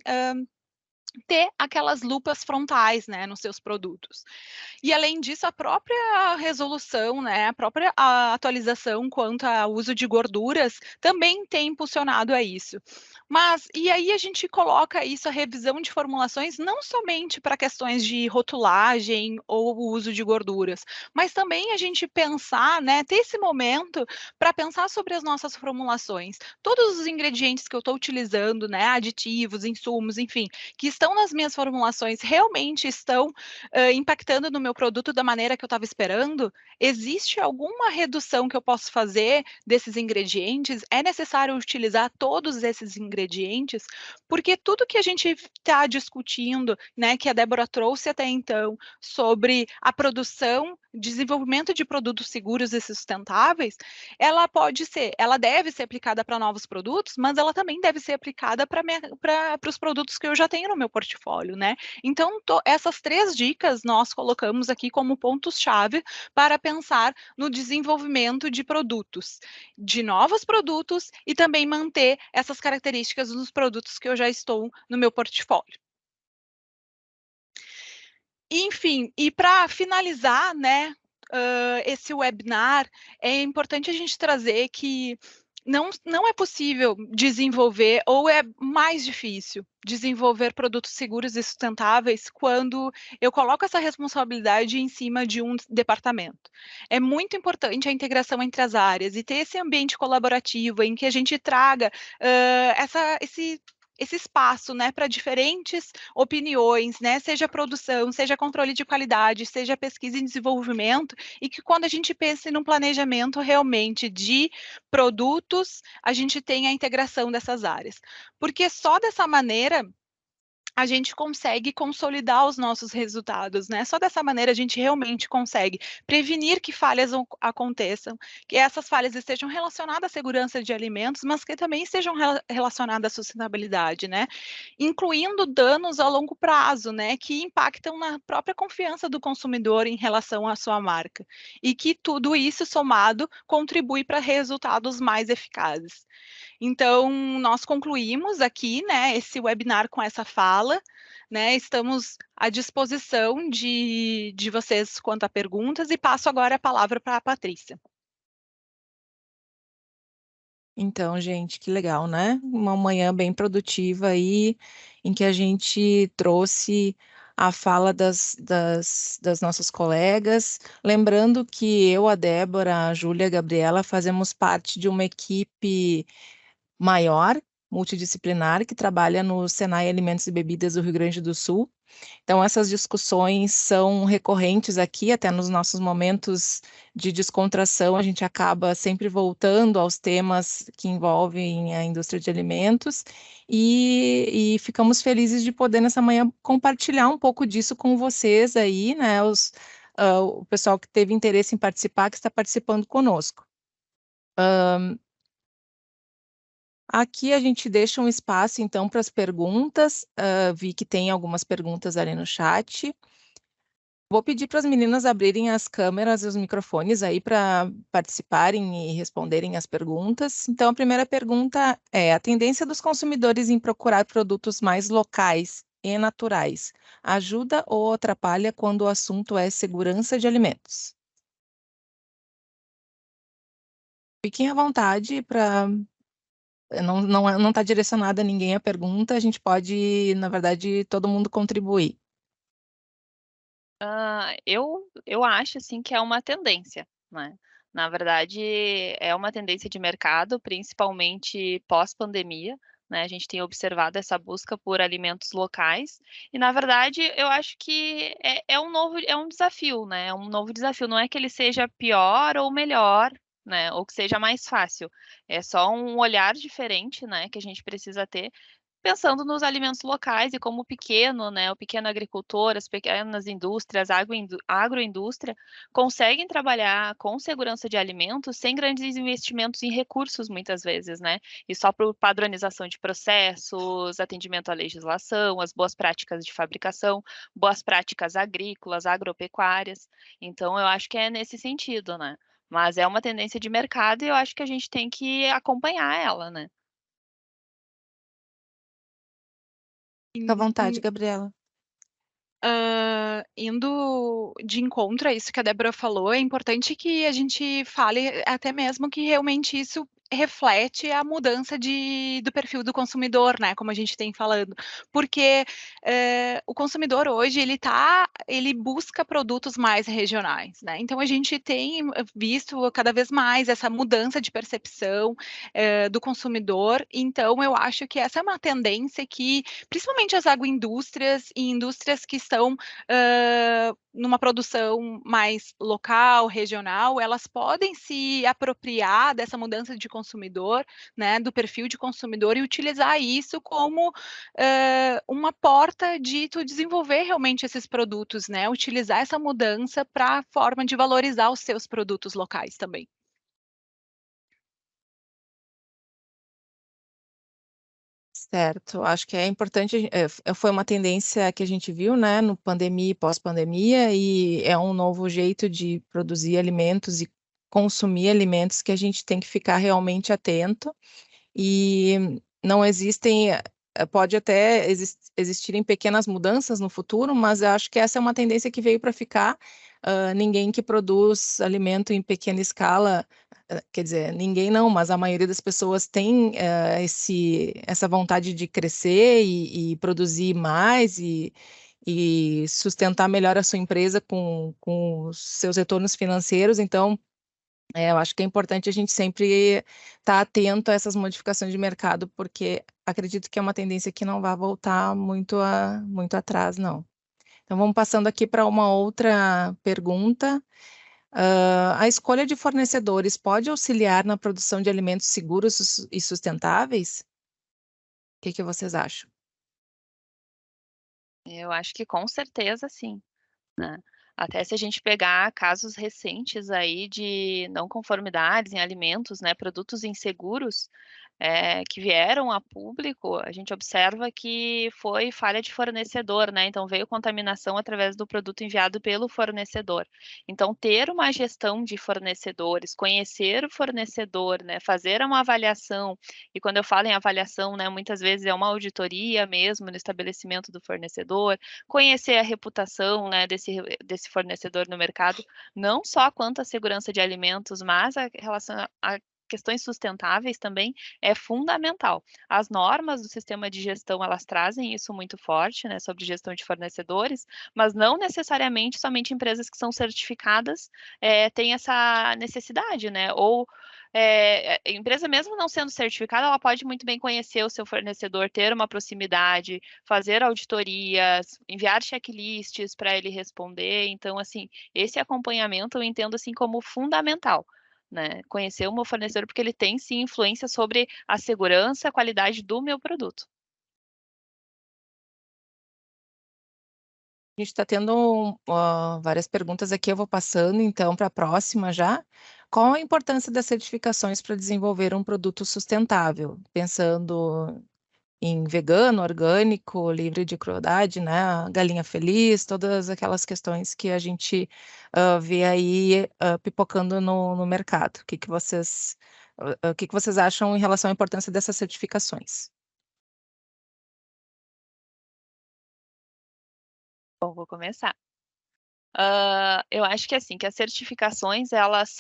ter aquelas lupas frontais, né, nos seus produtos. E além disso, a própria resolução, né, a própria atualização quanto ao uso de gorduras também tem impulsionado a isso. Mas, e aí a gente coloca isso, a revisão de formulações, não somente para questões de rotulagem ou o uso de gorduras, mas também a gente pensar, né, ter esse momento para pensar sobre as nossas formulações. Todos os ingredientes que eu estou utilizando, né, aditivos, insumos, enfim, que estão nas minhas formulações, realmente estão impactando no meu produto da maneira que eu estava esperando? Existe alguma redução que eu posso fazer desses ingredientes? É necessário utilizar todos esses ingredientes? Porque tudo que a gente está discutindo, né, que a Débora trouxe até então, sobre a produção, desenvolvimento de produtos seguros e sustentáveis, ela deve ser aplicada para novos produtos, mas ela também deve ser aplicada para os produtos que eu já tenho no meu portfólio, né? Então, essas 3 dicas nós colocamos aqui como pontos-chave para pensar no desenvolvimento de produtos, de novos produtos e também manter essas características nos produtos que eu já estou no meu portfólio. Enfim, e para finalizar, né, esse webinar, é importante a gente trazer que não é possível desenvolver, ou é mais difícil desenvolver produtos seguros e sustentáveis quando eu coloco essa responsabilidade em cima de um departamento. É muito importante a integração entre as áreas e ter esse ambiente colaborativo em que a gente traga esse espaço, né, para diferentes opiniões, né, seja produção, seja controle de qualidade, seja pesquisa e desenvolvimento, e que quando a gente pensa num planejamento realmente de produtos, a gente tenha a integração dessas áreas. Porque só dessa maneira a gente consegue consolidar os nossos resultados, né? Só dessa maneira a gente realmente consegue prevenir que falhas aconteçam, que essas falhas estejam relacionadas à segurança de alimentos, mas que também estejam relacionadas à sustentabilidade, né? Incluindo danos a longo prazo, né? Que impactam na própria confiança do consumidor em relação à sua marca. E que tudo isso somado contribui para resultados mais eficazes. Então, nós concluímos aqui, né, esse webinar com essa fala, né, estamos à disposição de vocês quanto a perguntas, e passo agora a palavra para a Patrícia. Então, gente, que legal, né? Uma manhã bem produtiva aí, em que a gente trouxe a fala das nossas colegas. Lembrando que eu, a Débora, a Júlia e a Gabriela fazemos parte de uma equipe maior, multidisciplinar, que trabalha no Senai Alimentos e Bebidas do Rio Grande do Sul. Então, essas discussões são recorrentes aqui, até nos nossos momentos de descontração, a gente acaba sempre voltando aos temas que envolvem a indústria de alimentos e ficamos felizes de poder, nessa manhã, compartilhar um pouco disso com vocês aí, né, o pessoal que teve interesse em participar, que está participando conosco. Aqui a gente deixa um espaço, então, para as perguntas. Vi que tem algumas perguntas ali no chat. Vou pedir para as meninas abrirem as câmeras e os microfones aí para participarem e responderem as perguntas. Então, a primeira pergunta é: a tendência dos consumidores em procurar produtos mais locais e naturais ajuda ou atrapalha quando o assunto é segurança de alimentos? Fiquem à vontade para... Não está direcionada a ninguém a pergunta, a gente pode, na verdade, todo mundo contribuir. Eu acho assim que é uma tendência, né? Na verdade, é uma tendência de mercado, principalmente pós-pandemia, né? A gente tem observado essa busca por alimentos locais e, na verdade, eu acho que é um desafio, né? É um novo desafio. Não é que ele seja pior ou melhor, né? Ou que seja mais fácil. É só um olhar diferente, né? Que a gente precisa ter pensando nos alimentos locais e como o pequeno, né, o pequeno agricultor, as pequenas indústrias, agroindústria, conseguem trabalhar com segurança de alimentos sem grandes investimentos em recursos, muitas vezes, né? E só por padronização de processos, atendimento à legislação, as boas práticas de fabricação, boas práticas agrícolas, agropecuárias. Então, eu acho que é nesse sentido, né? Mas é uma tendência de mercado e eu acho que a gente tem que acompanhar ela, né? Fica à vontade, Gabriela. Indo de encontro a isso que a Débora falou, é importante que a gente fale até mesmo que realmente isso reflete a mudança do perfil do consumidor, né? Como a gente tem falando, porque o consumidor hoje ele busca produtos mais regionais, né? Então a gente tem visto cada vez mais essa mudança de percepção do consumidor. Então eu acho que essa é uma tendência que, principalmente as agroindústrias e indústrias que estão numa produção mais local, regional, elas podem se apropriar dessa mudança de consumidor, né, do perfil de consumidor e utilizar isso como uma porta de tu desenvolver realmente esses produtos, né, utilizar essa mudança para a forma de valorizar os seus produtos locais também. Certo, acho que é importante, foi uma tendência que a gente viu, né, no pandemia e pós-pandemia, e é um novo jeito de produzir alimentos e consumir alimentos que a gente tem que ficar realmente atento, e não existem, pode até existirem pequenas mudanças no futuro, mas eu acho que essa é uma tendência que veio para ficar. Ninguém que produz alimento em pequena escala, quer dizer, ninguém não, mas a maioria das pessoas tem essa vontade de crescer e produzir mais e sustentar melhor a sua empresa com os seus retornos financeiros. Então, eu acho que é importante a gente sempre estar atento a essas modificações de mercado, porque acredito que é uma tendência que não vai voltar muito atrás, não. Então, vamos passando aqui para uma outra pergunta. A escolha de fornecedores pode auxiliar na produção de alimentos seguros e sustentáveis? O que vocês acham? Eu acho que com certeza sim, né? Até se a gente pegar casos recentes aí de não conformidades em alimentos, né, produtos inseguros, que vieram a público, a gente observa que foi falha de fornecedor, né? Então veio contaminação através do produto enviado pelo fornecedor. Então ter uma gestão de fornecedores, conhecer o fornecedor, né? Fazer uma avaliação. E quando eu falo em avaliação, né, muitas vezes é uma auditoria mesmo no estabelecimento do fornecedor, conhecer a reputação, né, desse fornecedor no mercado, não só quanto à segurança de alimentos, mas a relação a questões sustentáveis também é fundamental. As normas do sistema de gestão, elas trazem isso muito forte, né, sobre gestão de fornecedores, mas não necessariamente somente empresas que são certificadas têm essa necessidade, né, ou a empresa mesmo não sendo certificada, ela pode muito bem conhecer o seu fornecedor, ter uma proximidade, fazer auditorias, enviar checklists para ele responder. Então, assim, esse acompanhamento eu entendo assim como fundamental, né? Conhecer o meu fornecedor porque ele tem sim influência sobre a segurança, a qualidade do meu produto. A gente está tendo várias perguntas aqui, eu vou passando então para a próxima já. Qual a importância das certificações para desenvolver um produto sustentável? Pensando em vegano, orgânico, livre de crueldade, né? Galinha feliz, todas aquelas questões que a gente vê aí pipocando no mercado. O que vocês acham em relação à importância dessas certificações? Bom, vou começar. Eu acho que assim, que as certificações, elas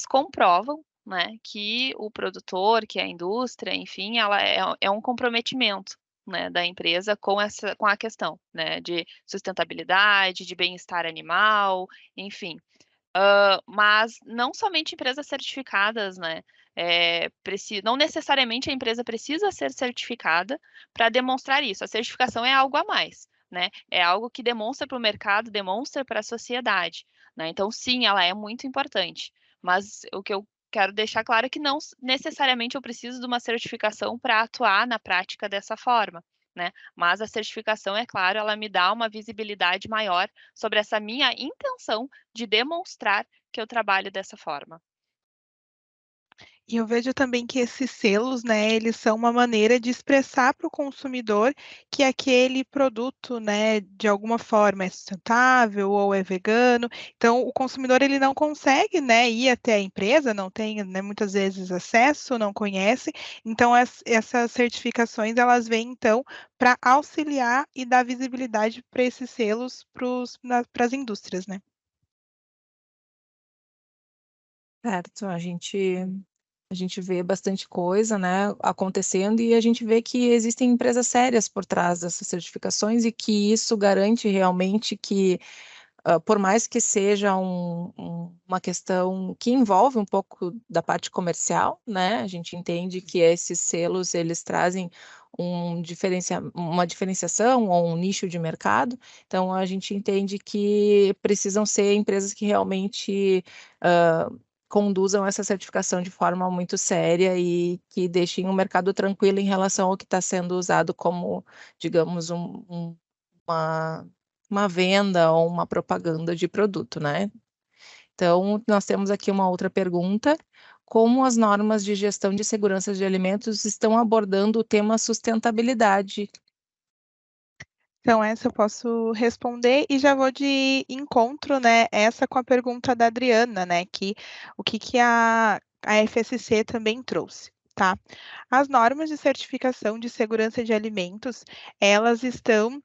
comprovam, né, que o produtor, que a indústria, enfim, ela é um comprometimento, né, da empresa com a questão, né, de sustentabilidade, de bem-estar animal, enfim. Mas não somente empresas certificadas, né, Não necessariamente a empresa precisa ser certificada para demonstrar isso. A certificação é algo a mais, né? É algo que demonstra para o mercado, demonstra para a sociedade, né? Então, sim, ela é muito importante. Mas o que eu quero deixar claro é que não necessariamente eu preciso de uma certificação para atuar na prática dessa forma, né? Mas a certificação, é claro, ela me dá uma visibilidade maior sobre essa minha intenção de demonstrar que eu trabalho dessa forma. E eu vejo também que esses selos, né, eles são uma maneira de expressar para o consumidor que aquele produto, né, de alguma forma é sustentável ou é vegano. Então, o consumidor ele não consegue, né, ir até a empresa, não tem, né, muitas vezes acesso, não conhece. Então, essas certificações elas vêm então para auxiliar e dar visibilidade para esses selos para as indústrias, né? Certo, a gente vê bastante coisa, né, acontecendo e a gente vê que existem empresas sérias por trás dessas certificações e que isso garante realmente que, por mais que seja uma questão que envolve um pouco da parte comercial, né, a gente entende que esses selos eles trazem uma diferenciação ou um nicho de mercado, então a gente entende que precisam ser empresas que realmente conduzam essa certificação de forma muito séria e que deixem o mercado tranquilo em relação ao que está sendo usado como, digamos, uma venda ou uma propaganda de produto, né? Então, nós temos aqui uma outra pergunta: como as normas de gestão de segurança de alimentos estão abordando o tema sustentabilidade? Então, essa eu posso responder e já vou de encontro, né, essa com a pergunta da Adriana, né, que o que a FSC também trouxe, tá? As normas de certificação de segurança de alimentos, elas estão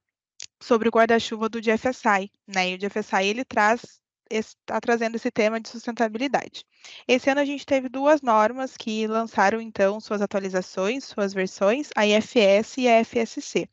sobre o guarda-chuva do GFSI, né? E o GFSI ele está trazendo esse tema de sustentabilidade. Esse ano a gente teve duas normas que lançaram então suas atualizações, suas versões, a IFS e a FSC.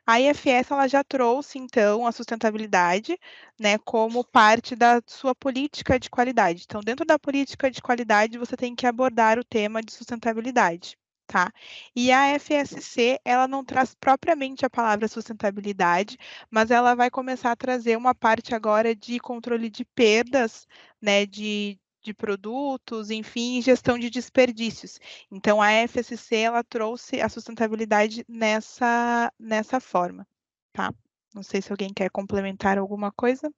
A IFS ela já trouxe então a sustentabilidade, né, como parte da sua política de qualidade. Então, dentro da política de qualidade, você tem que abordar o tema de sustentabilidade. Tá? E a FSC, ela não traz propriamente a palavra sustentabilidade, mas ela vai começar a trazer uma parte agora de controle de perdas, né, de produtos, enfim, e gestão de desperdícios. Então, a FSC, ela trouxe a sustentabilidade nessa forma, tá? Não sei se alguém quer complementar alguma coisa.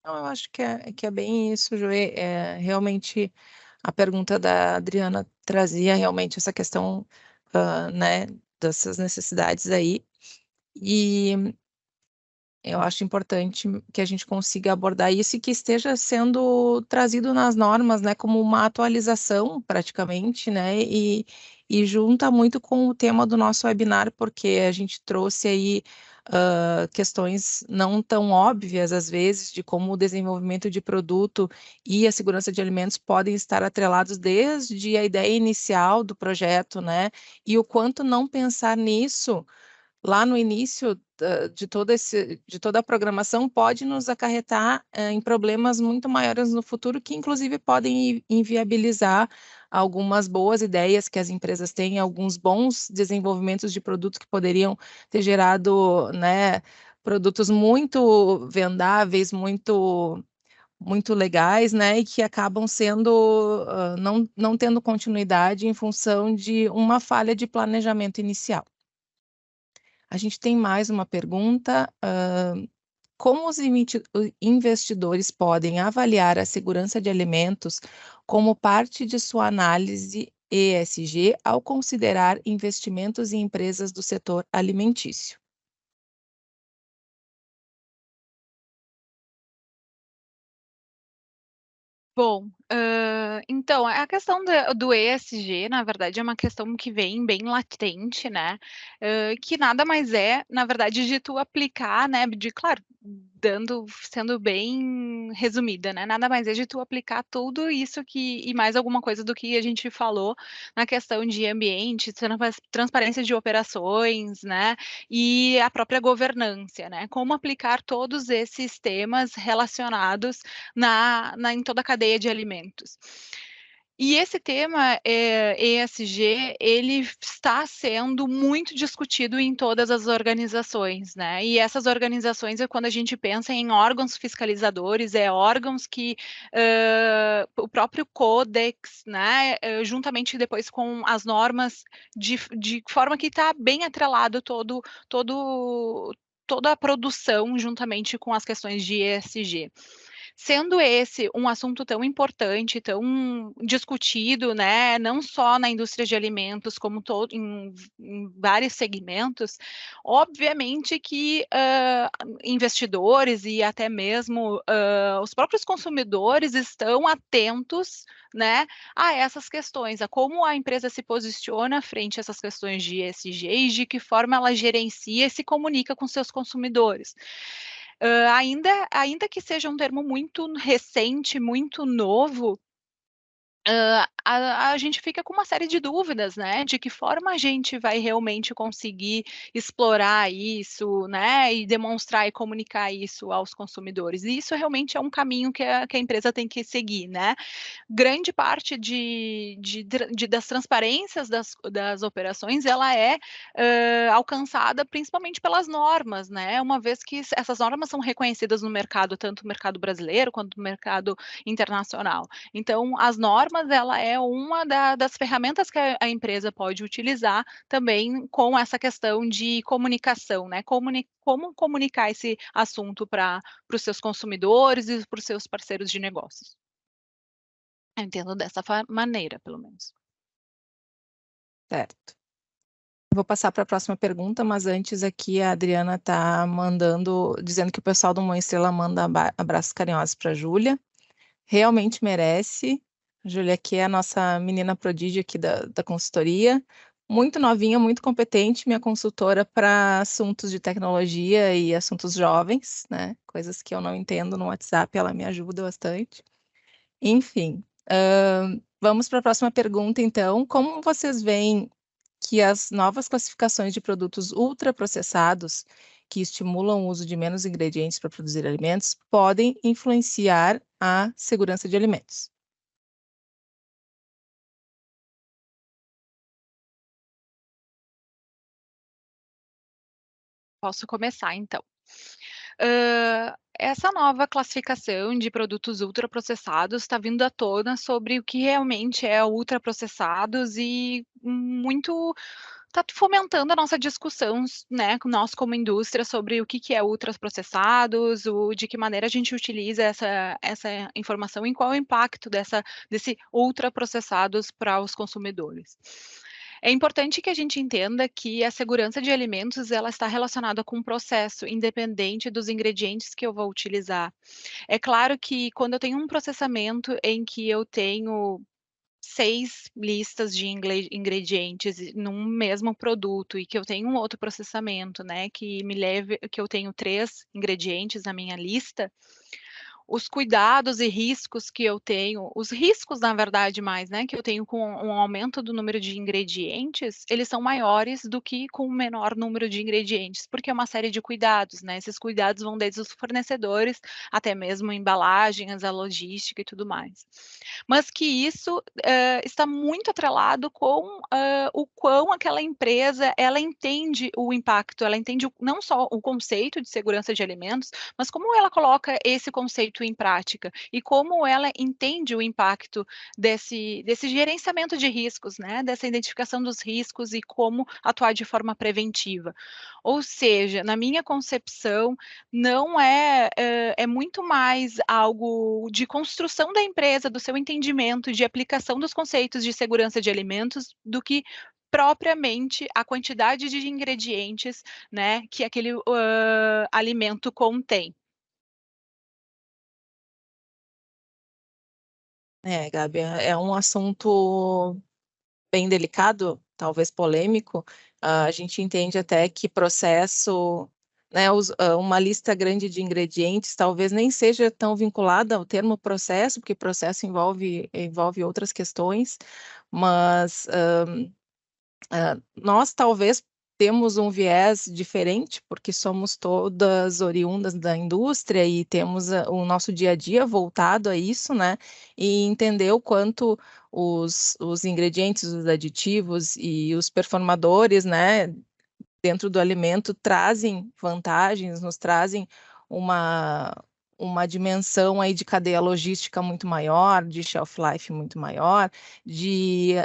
Não, eu acho que é bem isso, Joê. Realmente, a pergunta da Adriana trazia realmente essa questão, né, dessas necessidades aí. E eu acho importante que a gente consiga abordar isso e que esteja sendo trazido nas normas, né, como uma atualização, praticamente, né, e junta muito com o tema do nosso webinar, porque a gente trouxe aí questões não tão óbvias, às vezes, de como o desenvolvimento de produto e a segurança de alimentos podem estar atrelados desde a ideia inicial do projeto, né, e o quanto não pensar nisso lá no início de toda a programação pode nos acarretar em problemas muito maiores no futuro, que inclusive podem inviabilizar algumas boas ideias que as empresas têm, alguns bons desenvolvimentos de produtos que poderiam ter gerado, né, produtos muito vendáveis, muito legais, né, e que acabam sendo, não tendo continuidade em função de uma falha de planejamento inicial. A gente tem mais uma pergunta. Como os investidores podem avaliar a segurança de alimentos como parte de sua análise ESG ao considerar investimentos em empresas do setor alimentício? Bom, então, a questão do ESG, na verdade, é uma questão que vem bem latente, né? Que nada mais é, na verdade, de tu aplicar, né? Claro, sendo bem resumida, né? Nada mais é de tu aplicar tudo isso e mais alguma coisa do que a gente falou na questão de ambiente, transparência de operações, né? E a própria governança, né? Como aplicar todos esses temas relacionados em toda a cadeia de alimentos. E esse tema, ESG, ele está sendo muito discutido em todas as organizações, né? E essas organizações, quando a gente pensa em órgãos fiscalizadores, órgãos que o próprio Codex, né, juntamente depois com as normas, de forma que está bem atrelado toda a produção juntamente com as questões de ESG. Sendo esse um assunto tão importante, tão discutido, né, não só na indústria de alimentos, como em vários segmentos, obviamente que investidores e até mesmo os próprios consumidores estão atentos, né, a essas questões, a como a empresa se posiciona frente a essas questões de ESG e de que forma ela gerencia e se comunica com seus consumidores. Ainda que seja um termo muito recente, muito novo, a gente fica com uma série de dúvidas, né? De que forma a gente vai realmente conseguir explorar isso, né? E demonstrar e comunicar isso aos consumidores. E isso realmente é um caminho que a empresa tem que seguir, né? Grande parte das transparências das operações, ela é alcançada principalmente pelas normas, né? Uma vez que essas normas são reconhecidas no mercado, tanto no mercado brasileiro quanto no mercado internacional. Então, as normas, ela é uma das ferramentas que a empresa pode utilizar também com essa questão de comunicação, né? Como comunicar esse assunto para os seus consumidores e para os seus parceiros de negócios. Eu entendo dessa maneira, pelo menos. Certo. Vou passar para a próxima pergunta, mas antes aqui a Adriana está dizendo que o pessoal do Mãe Estrela manda abraços carinhosos para a Júlia. Realmente merece. A Júlia aqui é a nossa menina prodígio aqui da consultoria. Muito novinha, muito competente, minha consultora para assuntos de tecnologia e assuntos jovens, né? Coisas que eu não entendo no WhatsApp, ela me ajuda bastante. Enfim, vamos para a próxima pergunta, então. Como vocês veem que as novas classificações de produtos ultraprocessados, que estimulam o uso de menos ingredientes para produzir alimentos, podem influenciar a segurança de alimentos? Posso começar, então. Essa nova classificação de produtos ultraprocessados está vindo à tona sobre o que realmente é ultraprocessados e muito está fomentando a nossa discussão, né, nós como indústria, sobre o que é ultraprocessados, de que maneira a gente utiliza essa informação e qual é o impacto desse ultraprocessados para os consumidores. É importante que a gente entenda que a segurança de alimentos ela está relacionada com o processo, independente dos ingredientes que eu vou utilizar. É claro que quando eu tenho um processamento em que eu tenho 6 listas de ingredientes num mesmo produto e que eu tenho um outro processamento, né, que eu tenho 3 ingredientes na minha lista, os cuidados e riscos que eu tenho, os riscos, na verdade, mais, né, que eu tenho com um aumento do número de ingredientes, eles são maiores do que com o menor número de ingredientes, porque é uma série de cuidados, né? Esses cuidados vão desde os fornecedores até mesmo embalagens, a logística e tudo mais. Mas que isso está muito atrelado com o quão aquela empresa ela entende o impacto, ela entende não só o conceito de segurança de alimentos, mas como ela coloca esse conceito em prática e como ela entende o impacto desse gerenciamento de riscos, né? Dessa identificação dos riscos e como atuar de forma preventiva. Ou seja, na minha concepção, não é muito mais algo de construção da empresa, do seu entendimento, de aplicação dos conceitos de segurança de alimentos, do que propriamente a quantidade de ingredientes, né, que aquele alimento contém. Gabi, é um assunto bem delicado, talvez polêmico. A gente entende até que processo né, uma lista grande de ingredientes talvez nem seja tão vinculada ao termo processo, porque processo envolve outras questões, mas nós talvez temos um viés diferente, porque somos todas oriundas da indústria e temos o nosso dia a dia voltado a isso, né? E entender o quanto os ingredientes, os aditivos e os performadores, né, dentro do alimento trazem vantagens, nos trazem uma dimensão aí de cadeia logística muito maior, de shelf life muito maior, de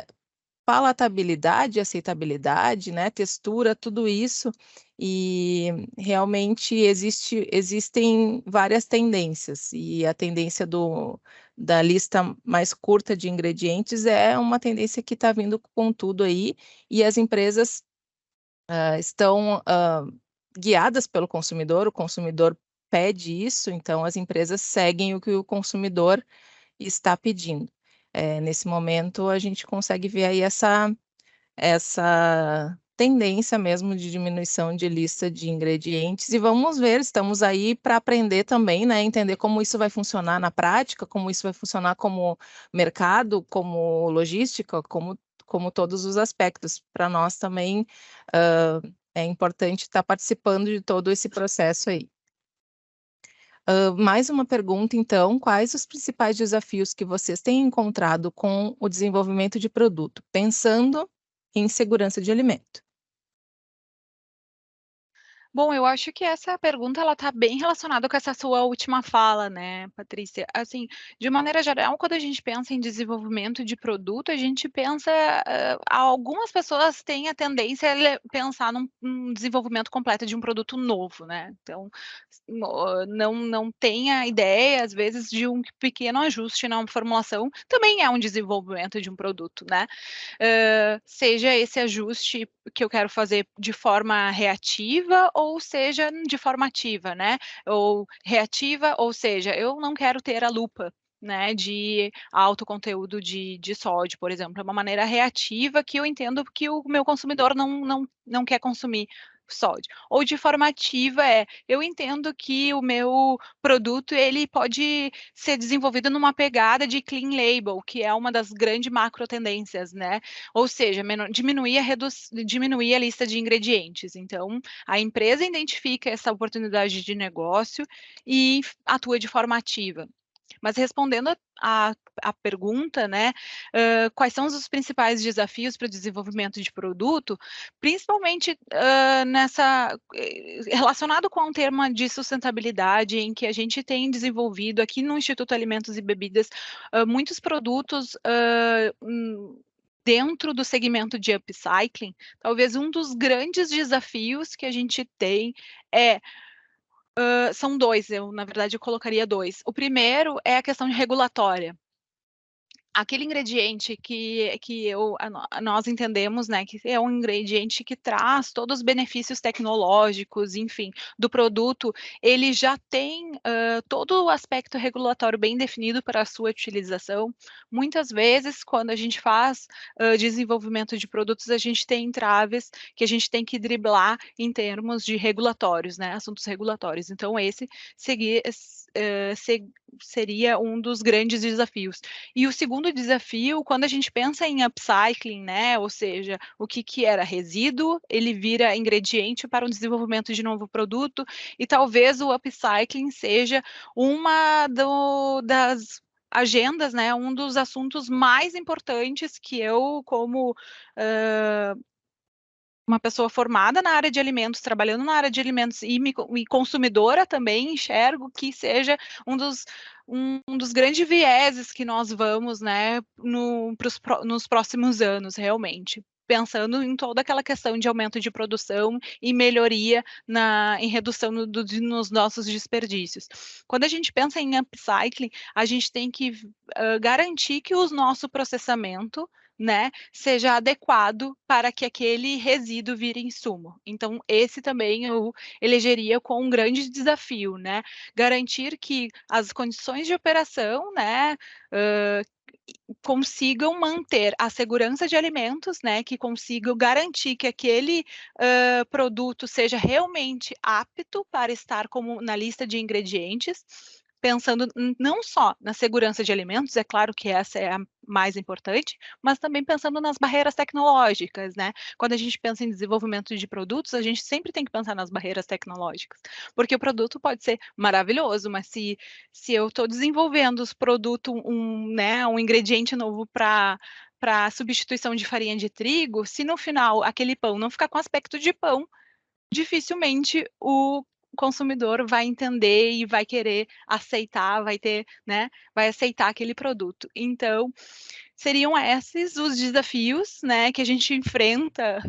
palatabilidade, aceitabilidade, né, textura, tudo isso, e realmente existem várias tendências, e a tendência da lista mais curta de ingredientes é uma tendência que está vindo com tudo aí, e as empresas estão guiadas pelo consumidor, o consumidor pede isso, então as empresas seguem o que o consumidor está pedindo. Nesse momento, a gente consegue ver aí essa tendência mesmo de diminuição de lista de ingredientes, e vamos ver, estamos aí para aprender também, né, entender como isso vai funcionar na prática, como isso vai funcionar como mercado, como logística, como todos os aspectos. Para nós também é importante estar participando de todo esse processo aí. Mais uma pergunta, então, quais os principais desafios que vocês têm encontrado com o desenvolvimento de produto, pensando em segurança de alimento? Bom, eu acho que essa pergunta ela está bem relacionada com essa sua última fala, né, Patrícia? Assim, de maneira geral, quando a gente pensa em desenvolvimento de produto, a gente pensa, algumas pessoas têm a tendência a pensar num desenvolvimento completo de um produto novo, né? Então, não tem a ideia, às vezes, de um pequeno ajuste na formulação, também é um desenvolvimento de um produto, né? Seja esse ajuste que eu quero fazer de forma reativa ou seja de forma ativa, né? Ou reativa, ou seja, eu não quero ter a lupa, né, de alto conteúdo de sódio, por exemplo. É uma maneira reativa que eu entendo que o meu consumidor não quer consumir sódio. Ou de forma ativa eu entendo que o meu produto ele pode ser desenvolvido numa pegada de clean label, que é uma das grandes macro tendências, né? Ou seja, diminuir a lista de ingredientes. Então, a empresa identifica essa oportunidade de negócio e atua de forma ativa. Mas respondendo a pergunta, né, quais são os principais desafios para o desenvolvimento de produto, principalmente relacionado com o tema de sustentabilidade, em que a gente tem desenvolvido aqui no Instituto Alimentos e Bebidas muitos produtos dentro do segmento de upcycling. Talvez um dos grandes desafios que a gente tem são dois, na verdade, eu colocaria dois. O primeiro é a questão regulatória. Aquele ingrediente que nós entendemos, né, que é um ingrediente que traz todos os benefícios tecnológicos, enfim, do produto, ele já tem todo o aspecto regulatório bem definido para a sua utilização. Muitas vezes, quando a gente faz desenvolvimento de produtos, a gente tem entraves que a gente tem que driblar em termos de regulatórios, né, assuntos regulatórios. Então, esse seria um dos grandes desafios. E o segundo desafio, quando a gente pensa em upcycling, né, ou seja, o que era resíduo, ele vira ingrediente para o desenvolvimento de novo produto, e talvez o upcycling seja uma das agendas, né, um dos assuntos mais importantes que eu, como uma pessoa formada na área de alimentos, trabalhando na área de alimentos e consumidora também, enxergo que seja um dos grandes vieses que nós vamos, né, nos próximos anos, realmente. Pensando em toda aquela questão de aumento de produção e melhoria em redução nos nossos desperdícios. Quando a gente pensa em upcycling, a gente tem que garantir que o nosso processamento, né, seja adequado para que aquele resíduo vire insumo. Então, esse também eu elegeria com um grande desafio, né, garantir que as condições de operação, né, consigam manter a segurança de alimentos, né, que consigam garantir que aquele produto seja realmente apto para estar como na lista de ingredientes, pensando não só na segurança de alimentos, é claro que essa é a mais importante, mas também pensando nas barreiras tecnológicas, né? Quando a gente pensa em desenvolvimento de produtos, a gente sempre tem que pensar nas barreiras tecnológicas, porque o produto pode ser maravilhoso, mas se eu estou desenvolvendo os produtos, né, um ingrediente novo para substituição de farinha de trigo, se no final aquele pão não ficar com aspecto de pão, dificilmente o consumidor vai entender e vai querer aceitar, vai aceitar aquele produto. Então, seriam esses os desafios, né, que a gente enfrenta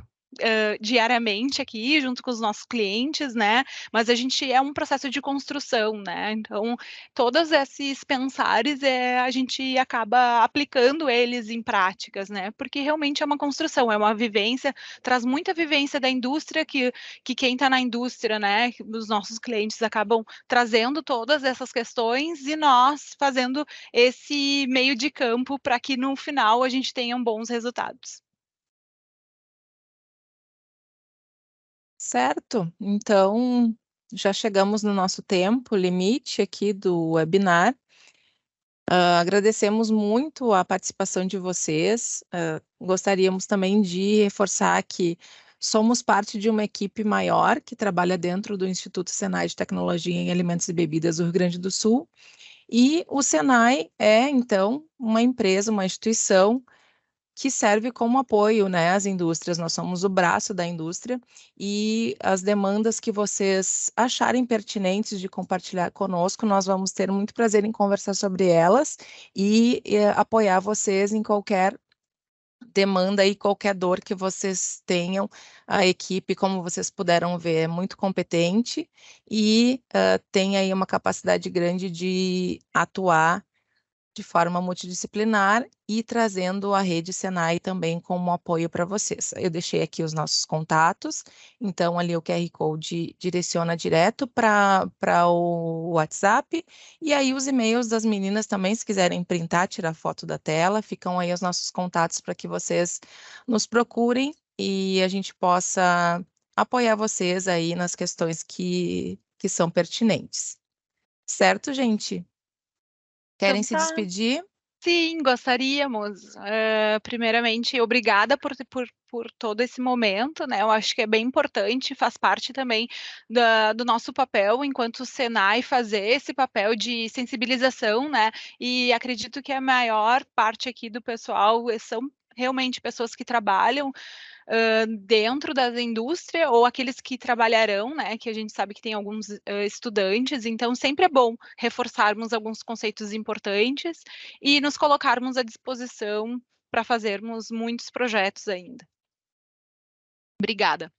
diariamente aqui, junto com os nossos clientes, né? Mas a gente é um processo de construção, né? Então, todos esses pensares a gente acaba aplicando eles em práticas, né? Porque realmente é uma construção, é uma vivência, traz muita vivência da indústria que quem está na indústria, né? Os nossos clientes acabam trazendo todas essas questões e nós fazendo esse meio de campo para que no final a gente tenha bons resultados. Certo, então já chegamos no nosso tempo limite aqui do webinar. Agradecemos muito a participação de vocês. Gostaríamos também de reforçar que somos parte de uma equipe maior que trabalha dentro do Instituto Senai de Tecnologia em Alimentos e Bebidas do Rio Grande do Sul. E o Senai é, então, uma empresa, uma instituição que serve como apoio, né, às indústrias. Nós somos o braço da indústria e as demandas que vocês acharem pertinentes de compartilhar conosco, nós vamos ter muito prazer em conversar sobre elas e apoiar vocês em qualquer demanda e qualquer dor que vocês tenham. A equipe, como vocês puderam ver, é muito competente e tem aí uma capacidade grande de atuar de forma multidisciplinar e trazendo a rede Senai também como apoio para vocês. Eu deixei aqui os nossos contatos, então ali o QR Code direciona direto para o WhatsApp, e aí os e-mails das meninas também, se quiserem printar, tirar foto da tela, ficam aí os nossos contatos para que vocês nos procurem e a gente possa apoiar vocês aí nas questões que são pertinentes. Certo, gente? Querem se despedir? Sim, gostaríamos. Primeiramente, obrigada por todo esse momento, né? Eu acho que é bem importante, faz parte também do nosso papel enquanto Senai fazer esse papel de sensibilização, né? E acredito que a maior parte aqui do pessoal são realmente pessoas que trabalham dentro da indústria ou aqueles que trabalharão, né, que a gente sabe que tem alguns estudantes, então sempre é bom reforçarmos alguns conceitos importantes e nos colocarmos à disposição para fazermos muitos projetos ainda. Obrigada.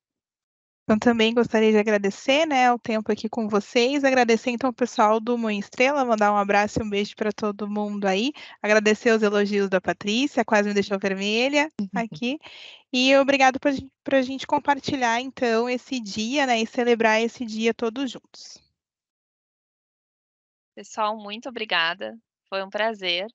Então, também gostaria de agradecer, né, o tempo aqui com vocês, agradecer então o pessoal do Mãe Estrela, mandar um abraço e um beijo para todo mundo aí, agradecer os elogios da Patrícia, quase me deixou vermelha aqui, e obrigado por a gente compartilhar então esse dia, né, e celebrar esse dia todos juntos. Pessoal, muito obrigada, foi um prazer.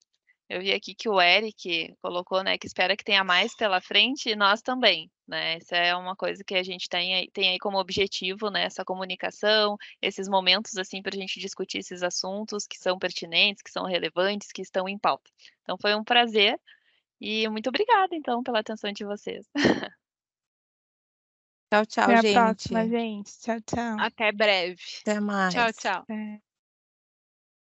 Eu vi aqui que o Eric colocou, né, que espera que tenha mais pela frente, e nós também, né? Essa é uma coisa que a gente tem aí como objetivo, né, essa comunicação, esses momentos, assim, para a gente discutir esses assuntos que são pertinentes, que são relevantes, que estão em pauta. Então, foi um prazer e muito obrigada, então, pela atenção de vocês. Tchau, tchau, Até a gente. próxima, gente. Tchau, tchau. Até breve. Até mais. Tchau, tchau. É.